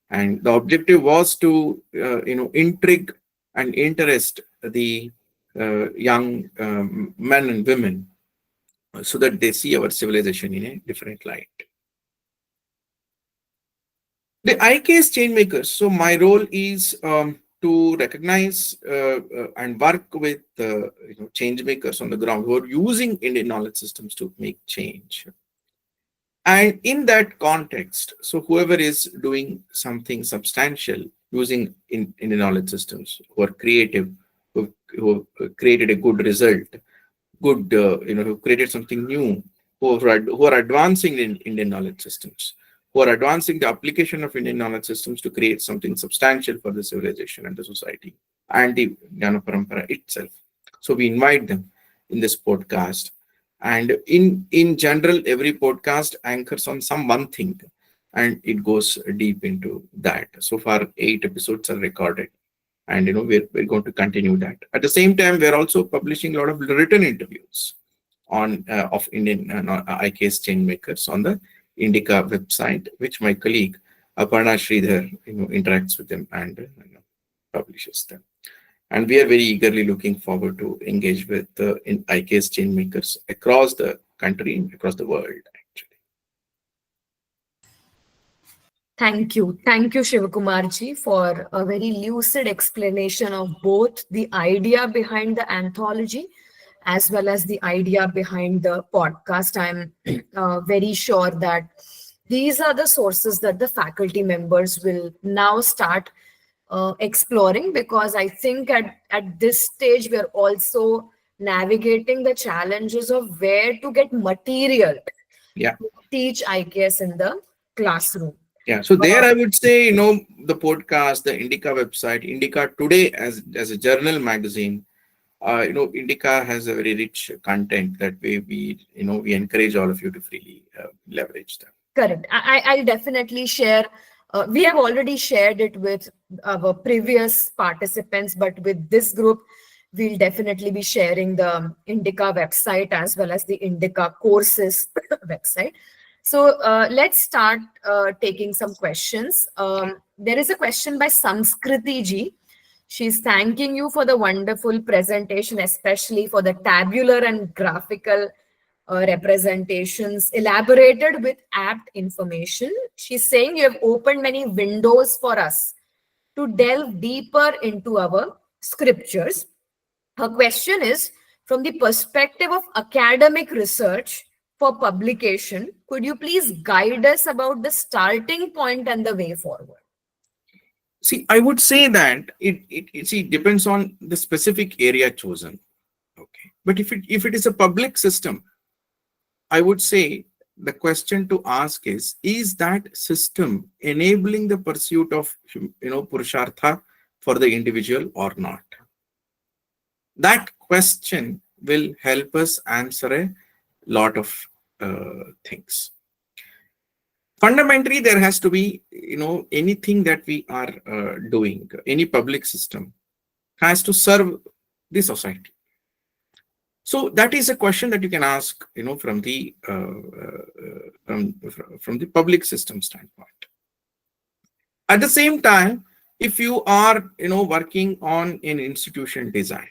And the objective was to intrigue and interest the young men and women so that they see our civilization in a different light. The IKS change makers. So my role is to recognize and work with change makers on the ground who are using Indian knowledge systems to make change. And in that context, so whoever is doing something substantial using in the knowledge systems, who are creative, who created a good result, good, who created something new, who are advancing in Indian knowledge systems, who are advancing the application of Indian knowledge systems to create something substantial for the civilization and the society and the Jnana Parampara itself. So we invite them in this podcast. And in general, every podcast anchors on some one thing, and it goes deep into that. So far, 8 episodes are recorded, and we're going to continue that. At the same time, we're also publishing a lot of written interviews on of Indian IKS chain makers on the Indica website, which my colleague Aparna Sridhar interacts with them and publishes them. And we are very eagerly looking forward to engage with in IKS chain makers across the country and across the world, actually. Thank you. Thank you, Shivakumarji, for a very lucid explanation of both the idea behind the anthology as well as the idea behind the podcast. I'm very sure that these are the sources that the faculty members will now start exploring, because I think at this stage, we're also navigating the challenges of where to get material Yeah. to teach IKS in the classroom. Yeah, so there I would say, the podcast, the Indica website, Indica Today as a journal magazine, Indica has a very rich content that we encourage all of you to freely leverage them. Correct. I'll definitely share. We have already shared it with our previous participants, but with this group, we'll definitely be sharing the Indica website as well as the Indica courses website. So let's start taking some questions. There is a question by Samskriti ji. She's thanking you for the wonderful presentation, especially for the tabular and graphical representations elaborated with apt information. She's saying you have opened many windows for us to delve deeper into our scriptures. Her question is, from the perspective of academic research for publication, could you please guide us about the starting point and the way forward? See, I would say that it depends on the specific area chosen. Okay, but if it is a public system, I would say the question to ask is that system enabling the pursuit of purushartha for the individual or not? That question will help us answer a lot of things. Fundamentally, there has to be, anything that we are doing, any public system has to serve the society. So that is a question that you can ask, from the public system standpoint. At the same time, if you are, working on an institution design,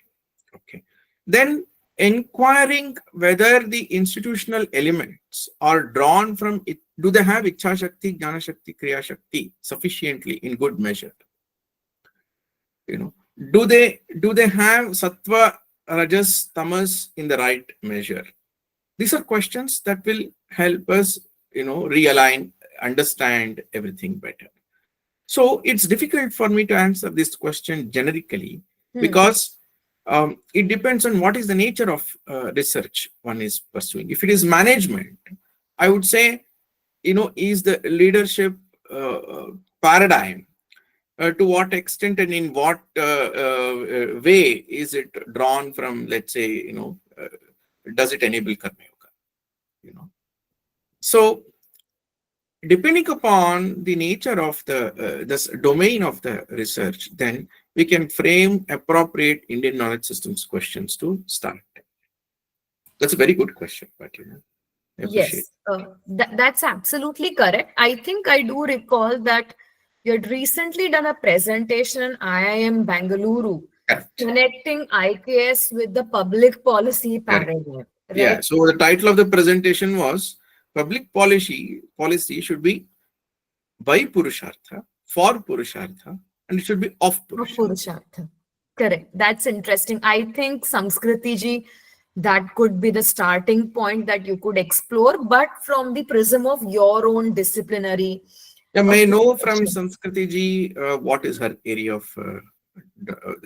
okay, then inquiring whether the institutional elements are drawn from it, do they have Ichha Shakti, Jnana Shakti, Kriya Shakti sufficiently in good measure? Do they have Sattva, Rajas, Tamas in the right measure? These are questions that will help us, realign, understand everything better. So it's difficult for me to answer this question generically because it depends on what is the nature of research one is pursuing. If it is management, I would say, is the leadership paradigm, to what extent and in what way is it drawn from, let's say, does it enable Karma Yoga? So depending upon the nature of this domain of the research, then we can frame appropriate Indian knowledge systems questions to start. That's a very good question, but I appreciate. Yes, that's absolutely correct. I think I do recall that you had recently done a presentation in IIM Bangalore, connecting IKS with the public policy paradigm. Right? Yeah, so the title of the presentation was Public Policy should be by Purushartha, for Purushartha, and it should be of Purushartha. Correct. That's interesting. I think Samskriti ji, that could be the starting point that you could explore, but from the prism of your own disciplinary Yeah, may I Okay. know from Sanskriti ji what is her area of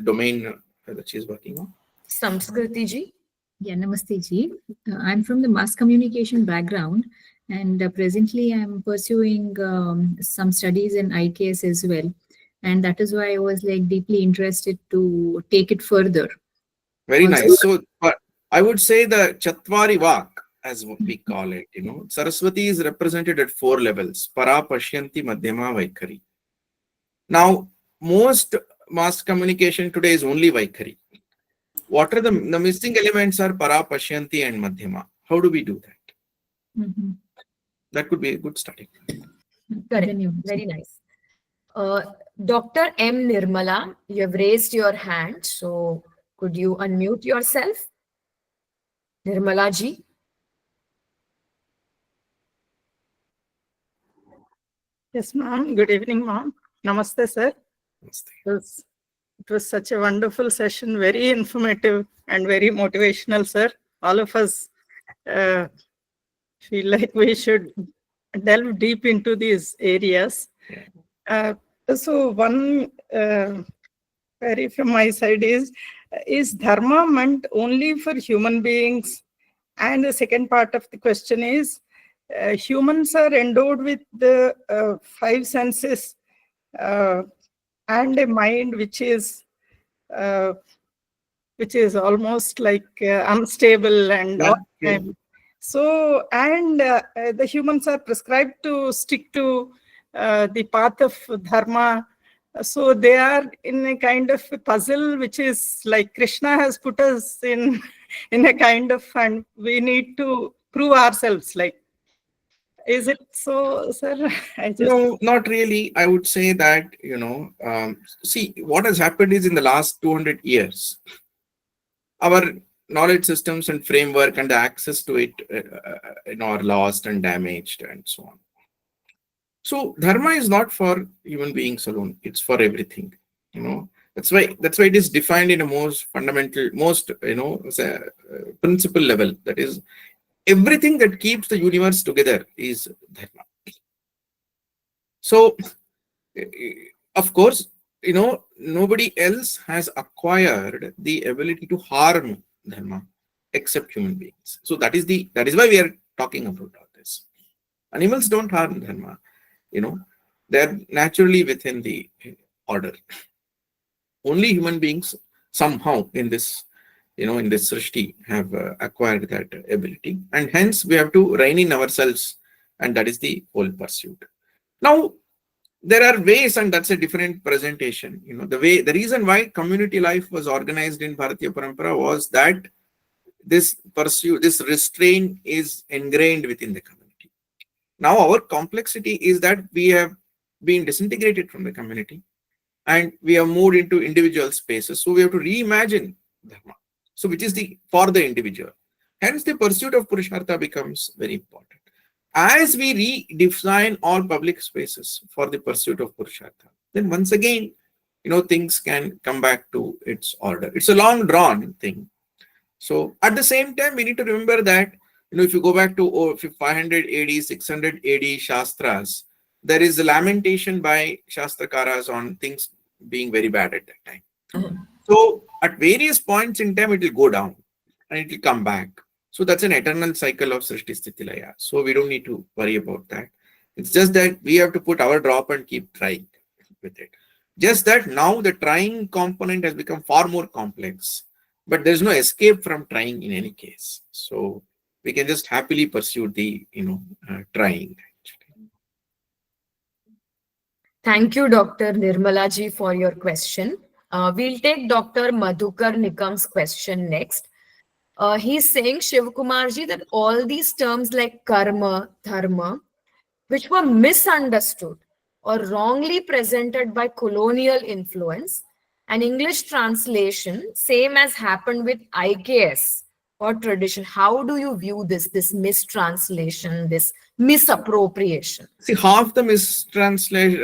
domain that she is working on? Samskriti ji. Yeah, Namaste ji. I'm from the mass communication background, and presently I'm pursuing some studies in IKS as well. And that is why I was like deeply interested to take it further. Very Also, nice. So, but I would say the Chatvari Vak, as we call it, Saraswati is represented at 4 levels: Para, Pashyanti, Madhyama, Vaikhari. Now, most mass communication today is only Vaikhari. What are the missing elements are Para, Pashyanti, and Madhyama. How do we do that? Mhm. That could be a good starting. Correct. Dhanyavad. Very nice. Dr. M. Nirmala, you have raised your hand. So could you unmute yourself? Nirmala ji. Yes, ma'am. Good evening, ma'am. Namaste, sir. It was such a wonderful session, very informative and very motivational, sir. All of us feel like we should delve deep into these areas. So one query from my side is dharma meant only for human beings? And the second part of the question is, humans are endowed with the 5 senses and a mind which is almost like unstable and all time. So, and the humans are prescribed to stick to the path of dharma. So they are in a kind of a puzzle, which is like Krishna has put us in a kind of, and we need to prove ourselves. Like, is it so, sir? No, not really. I would say that, see, what has happened is in the last 200 years, our knowledge systems and framework and the access to it are lost and damaged and so on. So dharma is not for human beings alone. It's for everything. That's why it is defined in a most fundamental, most principle level. That is, everything that keeps the universe together is dharma. So, of course, nobody else has acquired the ability to harm dharma except human beings. So that is why we are talking about all this. Animals don't harm dharma. They are naturally within the order. Only human beings somehow in this srishti have acquired that ability, and hence we have to rein in ourselves, and that is the whole pursuit. Now, there are ways, and that's a different presentation. The reason why community life was organized in Bharatiya Parampara was that this restraint is ingrained within the community. Now, our complexity is that we have been disintegrated from the community and we have moved into individual spaces. So we have to reimagine dharma. So which is for the individual. Hence, the pursuit of Purushartha becomes very important. As we redefine all public spaces for the pursuit of Purushartha, then once again, things can come back to its order. It's a long drawn thing. So at the same time, we need to remember that, if you go back to 500 AD, 600 AD Shastras, there is a lamentation by Shastrakaras on things being very bad at that time. So at various points in time, it will go down and it will come back. So that's an eternal cycle of Srishti Sthiti Laya. So we don't need to worry about that. It's just that we have to put our drop and keep trying with it. Just that now the trying component has become far more complex, but there's no escape from trying in any case. So we can just happily pursue the, trying. Thank you, Dr. Nirmala ji, for your question. We'll take Dr. Madhukar Nikam's question next. He's saying, Shivakumar ji, that all these terms like karma, dharma, which were misunderstood or wrongly presented by colonial influence, an English translation, same as happened with IKS or tradition. How do you view this mistranslation, this misappropriation? See, half the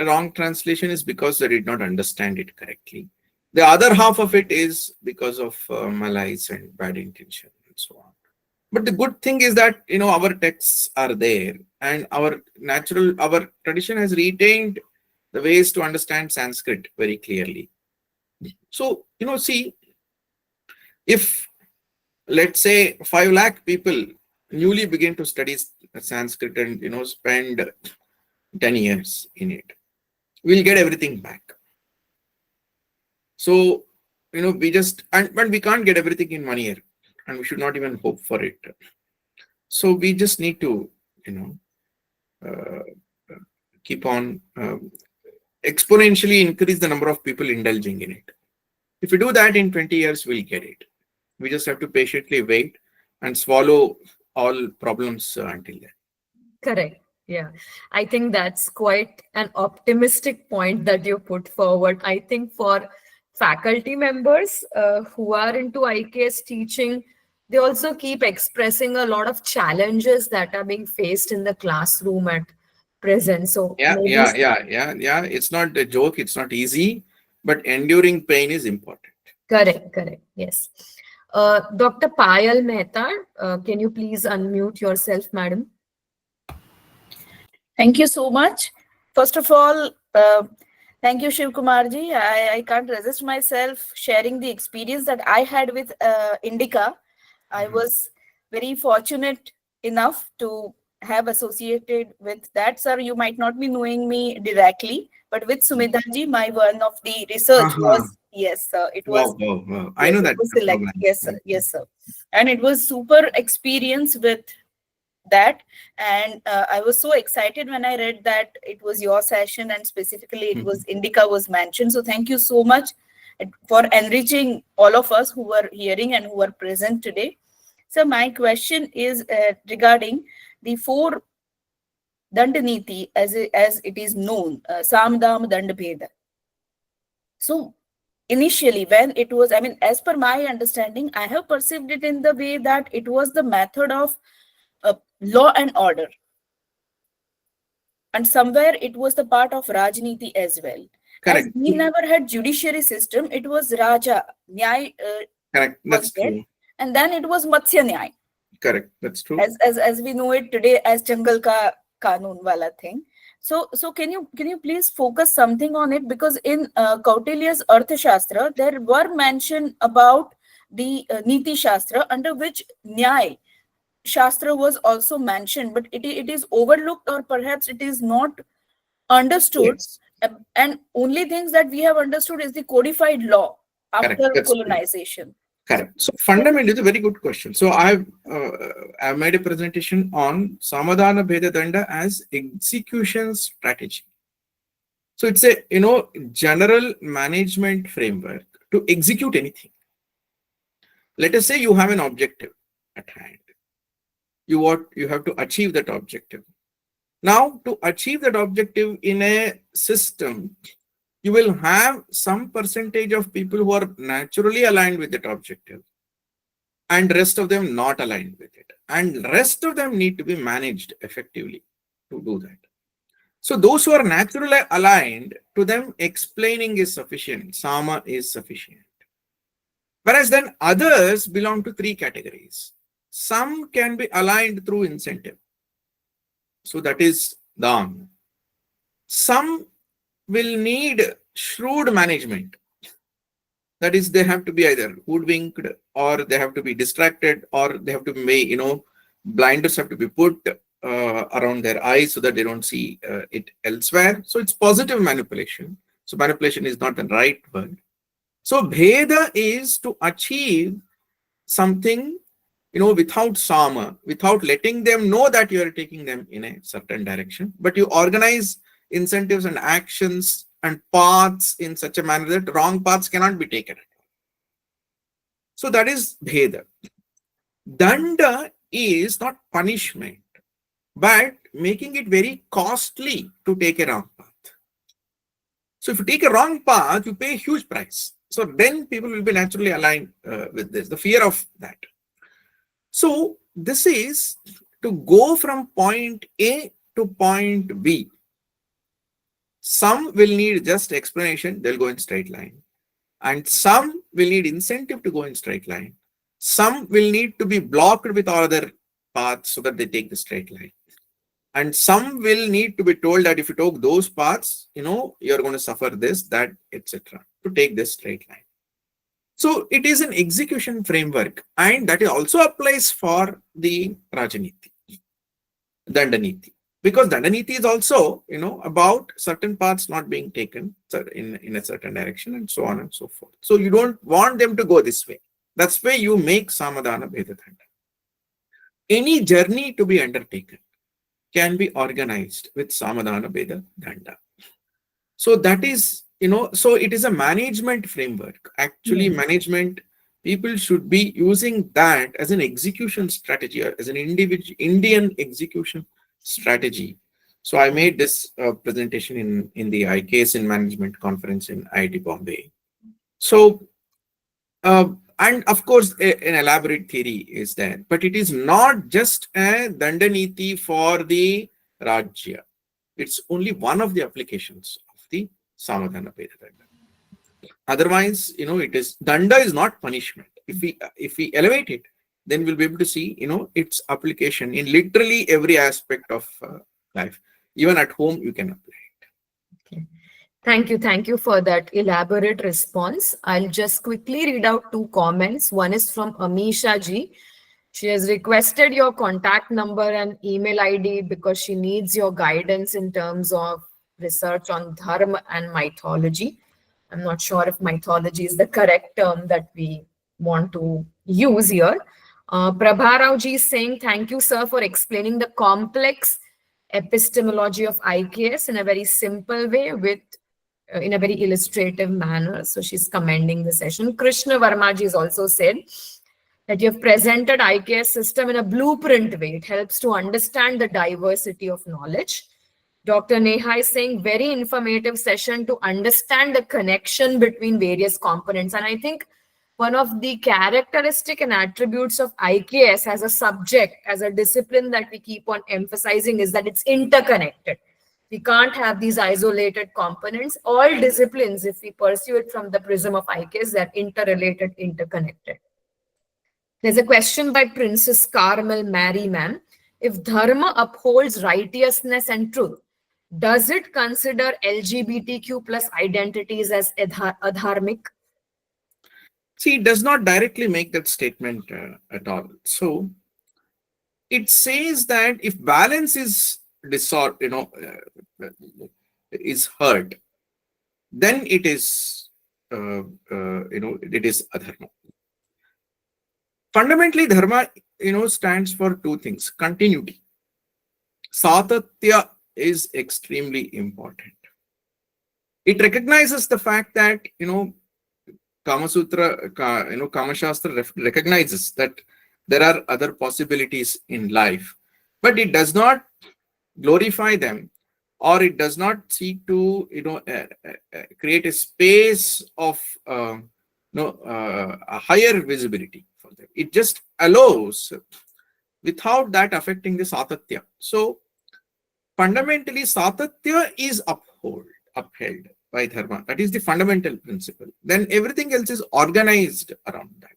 wrong translation is because they did not understand it correctly. The other half of it is because of malice and bad intention and so on. But the good thing is that, our texts are there and our tradition has retained the ways to understand Sanskrit very clearly. So, see, if let's say 5 lakh people newly begin to study Sanskrit and, spend 10 years in it, we'll get everything back. So, but we can't get everything in 1 year, and we should not even hope for it. So we just need to, keep on exponentially increase the number of people indulging in it. If we do that, in 20 years, we'll get it. We just have to patiently wait and swallow all problems until then. Correct. Yeah. I think that's quite an optimistic point that you put forward. I think for faculty members who are into IKS teaching, they also keep expressing a lot of challenges that are being faced in the classroom at present. So Yeah. maybe It's not a joke. It's not easy, but enduring pain is important. correct. Yes. Dr. Payal Mehta, can you please unmute yourself, madam? Thank you so much. First of all, thank you, Shiv Kumarji. I can't resist myself sharing the experience that I had with Indica. I was very fortunate enough to have associated with that. Sir, you might not be knowing me directly, but with Sumitaji, my one of the research was, yes, sir, it was. Wow. I know that. Yes, sir. Yes, sir. And it was super experience with that, and I was so excited when I read that it was your session, and specifically it was Indica was mentioned. So thank you so much for enriching all of us who were hearing and who are present today. So my question is regarding the 4 Dandaniti as it is known, Sam Dam Dand Bheda. So initially when it was, as per my understanding, I have perceived it in the way that it was the method of law and order, and somewhere it was the part of Rajniti as well. Correct. As we never had judiciary system, it was Raja Nyay. Correct. That's true. And then it was Matsya Nyay. Correct. That's true. As we know it today as Jangal Ka Kanun wala thing. So can you please focus something on it, because in Kautilya's Arthashastra there were mention about the Niti Shastra, under which Nyay Shastra was also mentioned, but it is overlooked, or perhaps it is not understood. Yes. And only things that we have understood is the codified law after colonization. True. Correct. So fundamentally, it's a very good question. So I've made a presentation on Samadhana Bheda Danda as execution strategy. So it's a general management framework to execute anything. Let us say you have an objective at hand. You have to achieve that objective. Now, to achieve that objective in a system, you will have some percentage of people who are naturally aligned with that objective, and rest of them not aligned with it. And rest of them need to be managed effectively to do that. So those who are naturally aligned, to them explaining is sufficient. Sama is sufficient. Whereas then others belong to 3 categories. Some can be aligned through incentive. So that is dhan. Some will need shrewd management. That is, they have to be either hoodwinked, or they have to be distracted, or they have to be, blinders have to be put around their eyes so that they don't see it elsewhere. So it's positive manipulation. So manipulation is not the right word. So Bheda is to achieve something, without sama, without letting them know that you are taking them in a certain direction, but you organize incentives and actions and paths in such a manner that wrong paths cannot be taken. So that is Bheda. Danda is not punishment, but making it very costly to take a wrong path. So if you take a wrong path, you pay a huge price. So then people will be naturally aligned with this, the fear of that. So this is to go from point A to point B. Some will need just explanation, they'll go in straight line. And some will need incentive to go in straight line. Some will need to be blocked with all other paths so that they take the straight line. And some will need to be told that if you take those paths, you're going to suffer this, that, etc. to take this straight line. So it is an execution framework, and that also applies for the Rajaniti, Dandaniti. Because Dandaniti is also, about certain paths not being taken in a certain direction and so on and so forth. So you don't want them to go this way. That's why you make Samadhana Bheda Danda. Any journey to be undertaken can be organized with Samadhana Bheda Danda. So that is, so it is a management framework. Actually, management, people should be using that as an execution strategy, or as an Indian execution strategy. So I made this presentation in the IKS in Management Conference in IIT Bombay. So, and of course, an elaborate theory is there, but it is not just a Dandaniti for the Rajya. It's only one of the applications of the Samadhana Bheda Danda. Otherwise, it is, Danda is not punishment. If we elevate it, then we'll be able to see, its application in literally every aspect of life. Even at home, you can apply it. Okay. Thank you for that elaborate response. I'll just quickly read out two comments. One is from Amisha ji. She has requested your contact number and email ID because she needs your guidance in terms of research on dharma and mythology. I'm not sure if mythology is the correct term that we want to use here. Prabharao ji is saying, thank you, sir, for explaining the complex epistemology of IKS in a very simple way in a very illustrative manner. So she's commending the session. Krishna Verma ji has also said that you have presented IKS system in a blueprint way. It helps to understand the diversity of knowledge. Dr. Neha is saying very informative session to understand the connection between various components. And I think one of the characteristic and attributes of IKS as a subject, as a discipline that we keep on emphasizing is that it's interconnected. We can't have these isolated components. All disciplines, if we pursue it from the prism of IKS, they're interrelated, interconnected. There's a question by Princess Carmel Mary, ma'am. If dharma upholds righteousness and truth, does it consider LGBTQ plus identities as adharmic? See, it does not directly make that statement at all. So it says that if balance is is hurt, then it is it is adharma. Fundamentally, dharma stands for two things: continuity. Satatya is extremely important. It recognizes the fact that Kama Sutra, Kama Shastra recognizes that there are other possibilities in life, but it does not glorify them, or it does not seek to create a space of a higher visibility for them. It just allows without that affecting the satatya. So fundamentally, satatya is upheld by dharma. That is the fundamental principle. Then everything else is organized around that.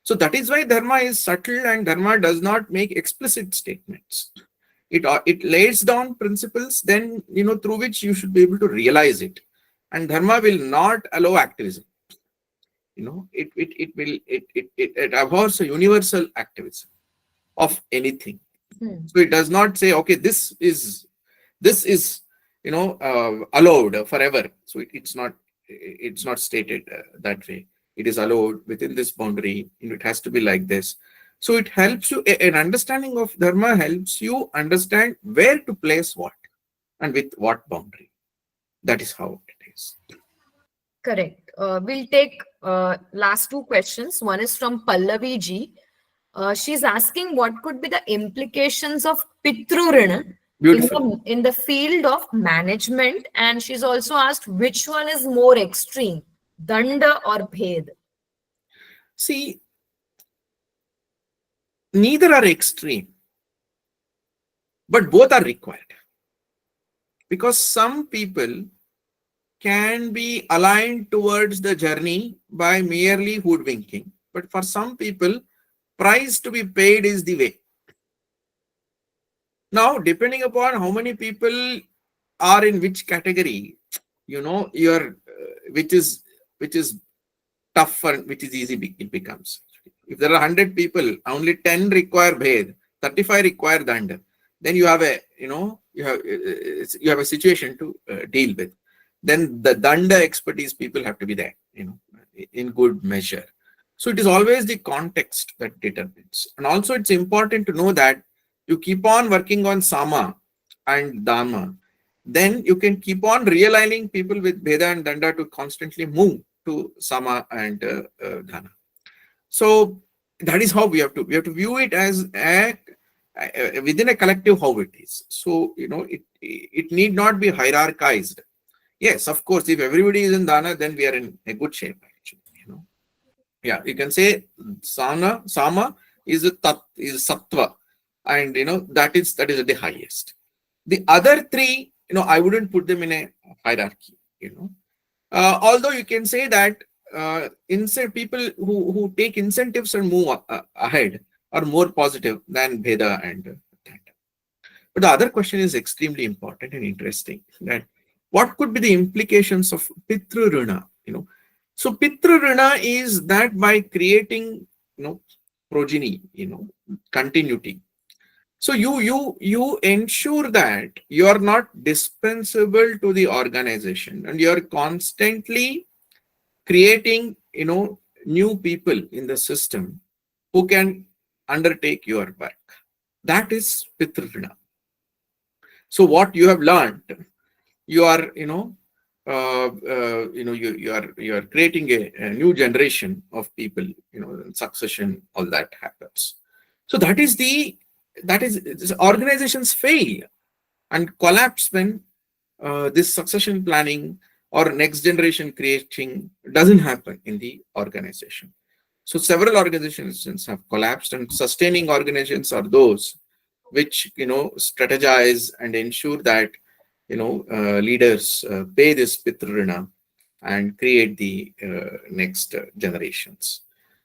So that is why dharma is subtle, and dharma does not make explicit statements. It lays down principles, then through which you should be able to realize it. And dharma will not allow activism. It abhors a universal activism of anything. So it does not say, okay, this is allowed forever. So it's not stated that way. It is allowed within this boundary. It has to be like this. So it helps you, an understanding of dharma helps you understand where to place what and with what boundary. That is how it is. Correct. We'll take last two questions. One is from Pallavi ji. She's asking what could be the implications of Pitrurina in the field of management, and she's also asked which one is more extreme, Danda or Bhed? See, neither are extreme, but both are required. Because some people can be aligned towards the journey by merely hoodwinking, but for some people, price to be paid is the way. Now, depending upon how many people are in which category, your which is tough and which is easy, it becomes. If there are 100 people, only 10 require bhed, 35 require danda, then you have a you have a situation to deal with. Then the danda expertise people have to be there, in good measure. So it is always the context that determines. And also it's important to know that you keep on working on sama and dharma, then you can keep on realigning people with Veda and Danda to constantly move to Sama and Dhana. So that is how we have to view it as within a collective how it is. So it need not be hierarchized. Yes, of course, if everybody is in Dana, then we are in a good shape actually. Yeah, you can say Sama is Sattva, and that is at the highest. The other three, I wouldn't put them in a hierarchy. Although you can say that people who take incentives and move ahead are more positive than Veda and Danda. But the other question is extremely important and interesting. That what could be the implications of Pitru Runa? So Pitru Runa is that by creating progeny, continuity. So you ensure that you are not dispensable to the organization, and you are constantly creating new people in the system who can undertake your work. That is Pitrurina. So what you have learned, you are you are creating a new generation of people, succession, all that happens. So that is organizations fail and collapse when this succession planning or next generation creating doesn't happen in the organization. So several organizations have collapsed, and sustaining organizations are those which strategize and ensure that leaders pay this Pitrurina and create the next generations.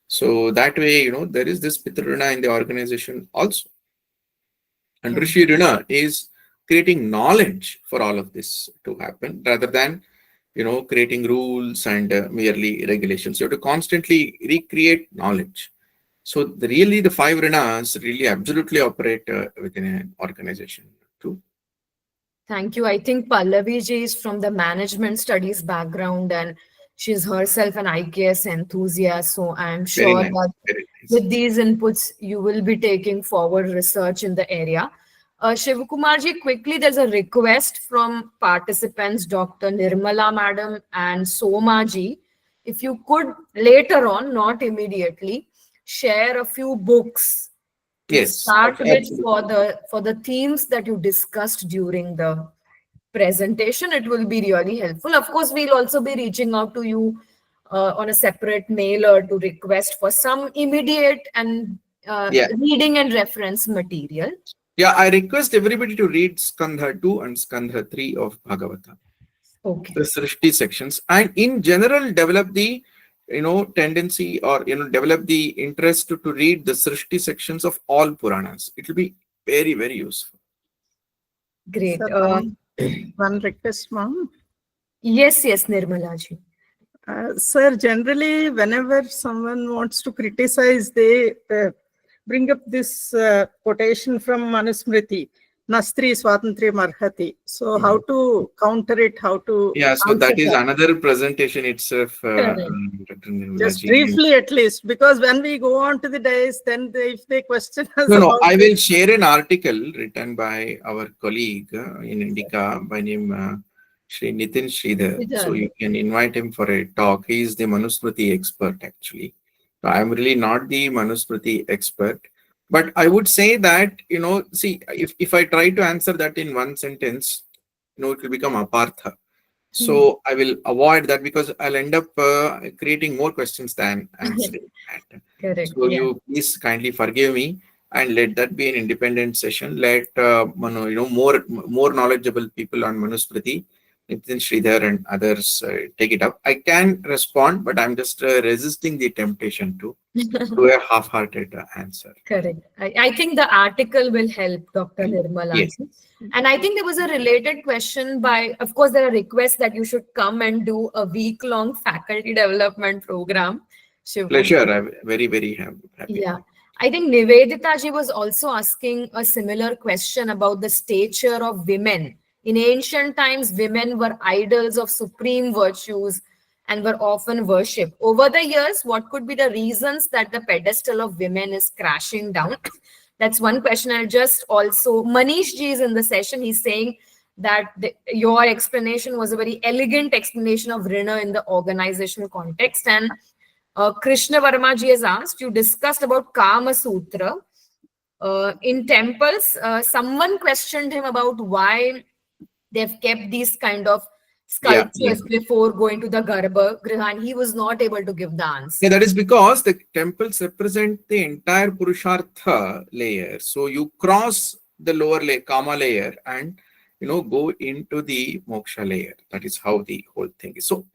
So that way, there is this Pitrurina in the organization also. And Rishi Rina is creating knowledge for all of this to happen, rather than creating rules and merely regulations. You have to constantly recreate knowledge. So the 5 Rinas really absolutely operate within an organization too. Thank you. I think Pallavi ji is from the management studies background, and she's herself an IKS enthusiast. So I'm sure that with these inputs, you will be taking forward research in the area. Shivakumar ji, quickly, there's a request from participants, Dr. Nirmala madam and Soma ji. If you could later on, not immediately, share a few books to start with for the themes that you discussed during the presentation. It will be really helpful. Of course, we'll also be reaching out to you on a separate mailer to request for some immediate and reading and reference material. Yeah, I request everybody to read Skandha 2 and Skandha 3 of Bhagavata. Okay. The Srishti sections, and in general develop the tendency, or develop the interest to read the Srishti sections of all Puranas. It will be very, very useful. Great. One request, ma'am. Yes, Nirmala ji. Sir, generally, whenever someone wants to criticize, they bring up this quotation from Manusmriti, Nastri Swatantriyam Arhati. So how to counter it, how to... Yeah, so that is another presentation itself. Just briefly at least, because when we go on to the days, then if they question us... No, I will share an article written by our colleague in Indica by name Shri Nitin Sridhar. So you can invite him for a talk. He is the Manusmriti expert actually. So I'm really not the Manusmriti expert. But I would say that, see, if I try to answer that in one sentence, it will become apartha. So I will avoid that, because I'll end up creating more questions than answering. Correct. So you please kindly forgive me, and let that be an independent session. Let more knowledgeable people on Manusmriti Nitin, Sridhar, and others take it up. I can respond, but I'm just resisting the temptation to do a half-hearted answer. Correct. I think the article will help Dr. Nirmal Yes. answer. And I think there was a related question by, of course, there are requests that you should come and do a week-long faculty development program. Shiv Pleasure. Kumar. I'm very, very happy. Yeah. I think Nivedita ji was also asking a similar question about the stature of women. In ancient times, women were idols of supreme virtues and were often worshipped. Over the years, what could be the reasons that the pedestal of women is crashing down? That's one question. And just also, Manish ji is in the session. He's saying that your explanation was a very elegant explanation of Rina in the organizational context. And Krishna Varma ji has asked, you discussed about Kama Sutra. In temples, someone questioned him about why they've kept these kind of sculptures before going to the Garbha Griha, and he was not able to give the answer. Yeah, that is because the temples represent the entire Purushartha layer. So you cross the lower layer, Kama layer, and go into the Moksha layer. That is how the whole thing is. So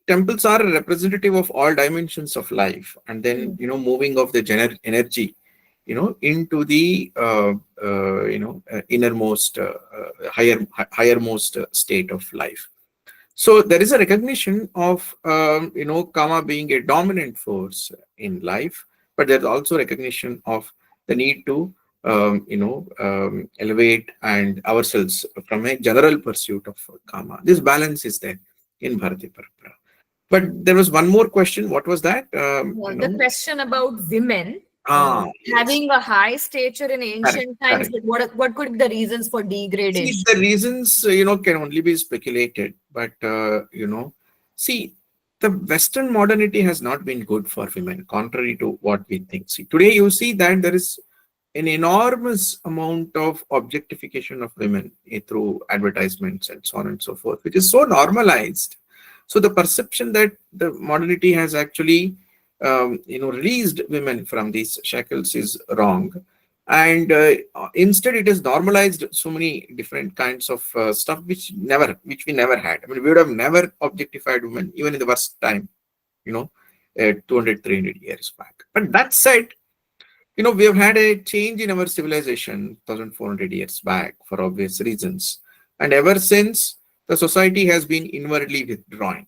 temples are a representative of all dimensions of life, and then moving of the energy into the innermost highermost state of life. So there is a recognition of Kama being a dominant force in life, but there's also recognition of the need to elevate and ourselves from a general pursuit of Kama. This balance is there in Bharati Parampara. But there was one more question. What was that? The question about women having a high stature in ancient times. Correct. What could be the reasons for degradation? See, the reasons can only be speculated. But see, the Western modernity has not been good for women, contrary to what we think. See, today you see that there is an enormous amount of objectification of women through advertisements and so on and so forth, which is so normalized. So the perception that the modernity has actually released women from these shackles is wrong, and instead it has normalized so many different kinds of stuff which we never had. I mean, we would have never objectified women even in the worst time, 200-300 years back. But that said, we have had a change in our civilization 1400 years back for obvious reasons, and ever since the society has been inwardly withdrawing.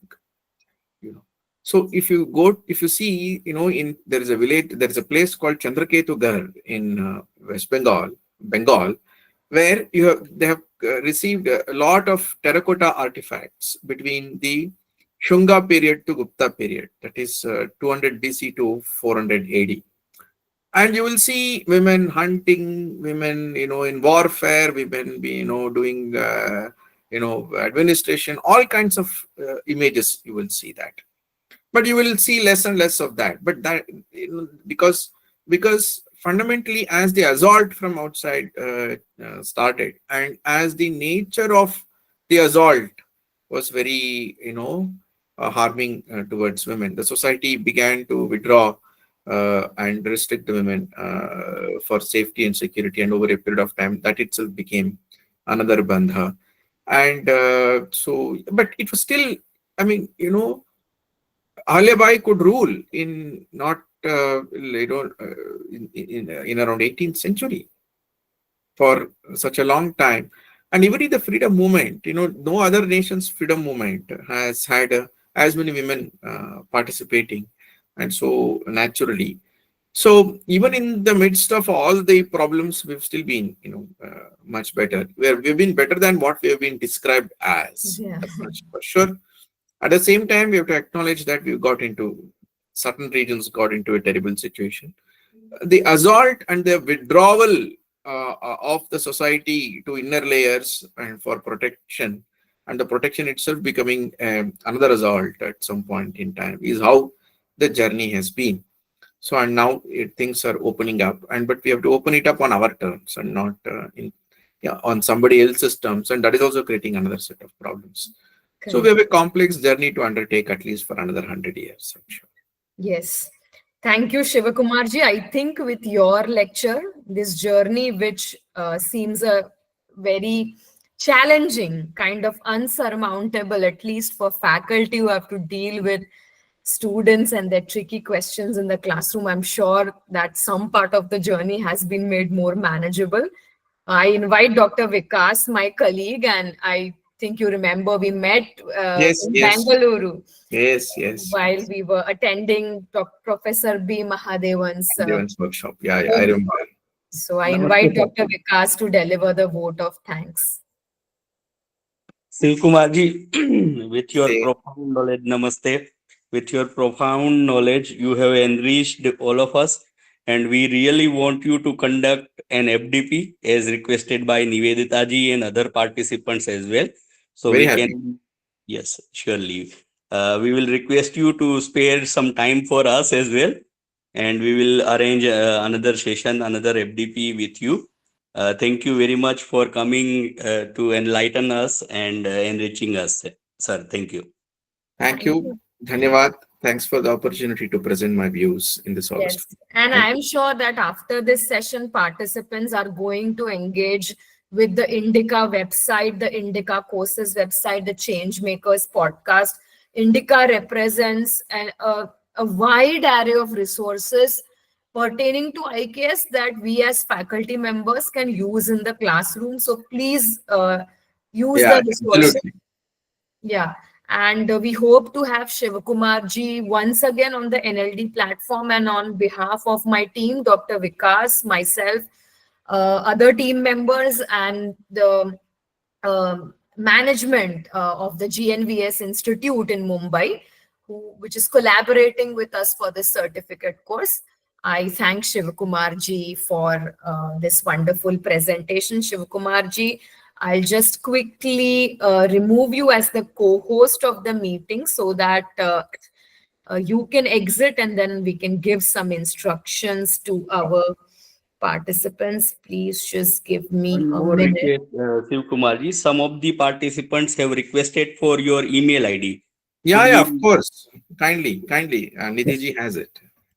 So if you see, there is a village, there is a place called Chandraketugarh in West Bengal, where they have received a lot of terracotta artifacts between the Shunga period to Gupta period, that is 200 BC to 400 AD. And you will see women hunting, women, in warfare, women, doing, administration, all kinds of images. You will see that. But you will see less and less of that. But that because fundamentally, as the assault from outside started, and as the nature of the assault was very harming towards women, the society began to withdraw and restrict the women for safety and security. And over a period of time, that itself became another bandha. And but it was still, I mean, Aryabhata could rule in not in around 18th century for such a long time. And even in the freedom movement, no other nation's freedom movement has had as many women participating, and so naturally. So even in the midst of all the problems, we've still been, much better. We've been better than what we have been described as. Yeah. That's much for sure. At the same time, we have to acknowledge that certain regions got into a terrible situation. The assault and the withdrawal of the society to inner layers and for protection, and the protection itself becoming another assault at some point in time, is how the journey has been. So, and now things are opening up, but we have to open it up on our terms and not on somebody else's terms, and that is also creating another set of problems. So we have a complex journey to undertake, at least for another 100 years, I'm sure. Yes. Thank you, Shivakumarji. I think with your lecture, this journey, which seems a very challenging, kind of unsurmountable, at least for faculty who have to deal with students and their tricky questions in the classroom. I'm sure that some part of the journey has been made more manageable. I invite Dr. Vikas, my colleague, and I think you remember we met Yes, in yes, Bangalore yes, yes. while we were attending Professor B. Mahadevan's Devan's workshop. Yeah, yeah, I remember. So I Namaste, invite sir. Dr. Vikas to deliver the vote of thanks. Shivkumarji, with your Say, profound knowledge, namaste. With your profound knowledge, you have enriched all of us, and we really want you to conduct an FDP as requested by Nivedita ji and other participants as well. So very we happy. can, yes, surely. We will request you to spare some time for us as well, and we will arrange another session, another FDP with you. Thank you very much for coming to enlighten us and enriching us, sir. Thank you. Thank you. Dhanyavad. Thanks for the opportunity to present my views in this August. Yes, and Thank I'm sure that after this session, participants are going to engage with the Indica website, the Indica courses website, the Changemakers podcast. Indica represents a wide array of resources pertaining to IKS that we as faculty members can use in the classroom. So please use Yeah, the resources. absolutely. Yeah, and we hope to have Shivakumar ji once again on the NLD platform, and on behalf of my team, Dr. Vikas, myself, other team members, and the management of the GNVS Institute in Mumbai, which is collaborating with us for this certificate course. I thank Shivakumar ji for this wonderful presentation. Shivakumar ji, I'll just quickly remove you as the co-host of the meeting so that you can exit, and then we can give some instructions to our participants. Please just give me One a more minute. request, Shivkumarji. Some of the participants have requested for your email ID. Yeah, Should yeah, we- of course. Kindly. Nidhi has it.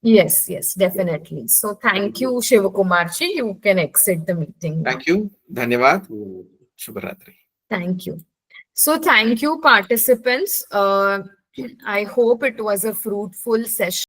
Yes, yes, definitely. So thank you, Shivakumar ji. You can exit the meeting now. Thank you. Dhanyavad. Shubharatri. Thank you. So thank you, participants. I hope it was a fruitful session.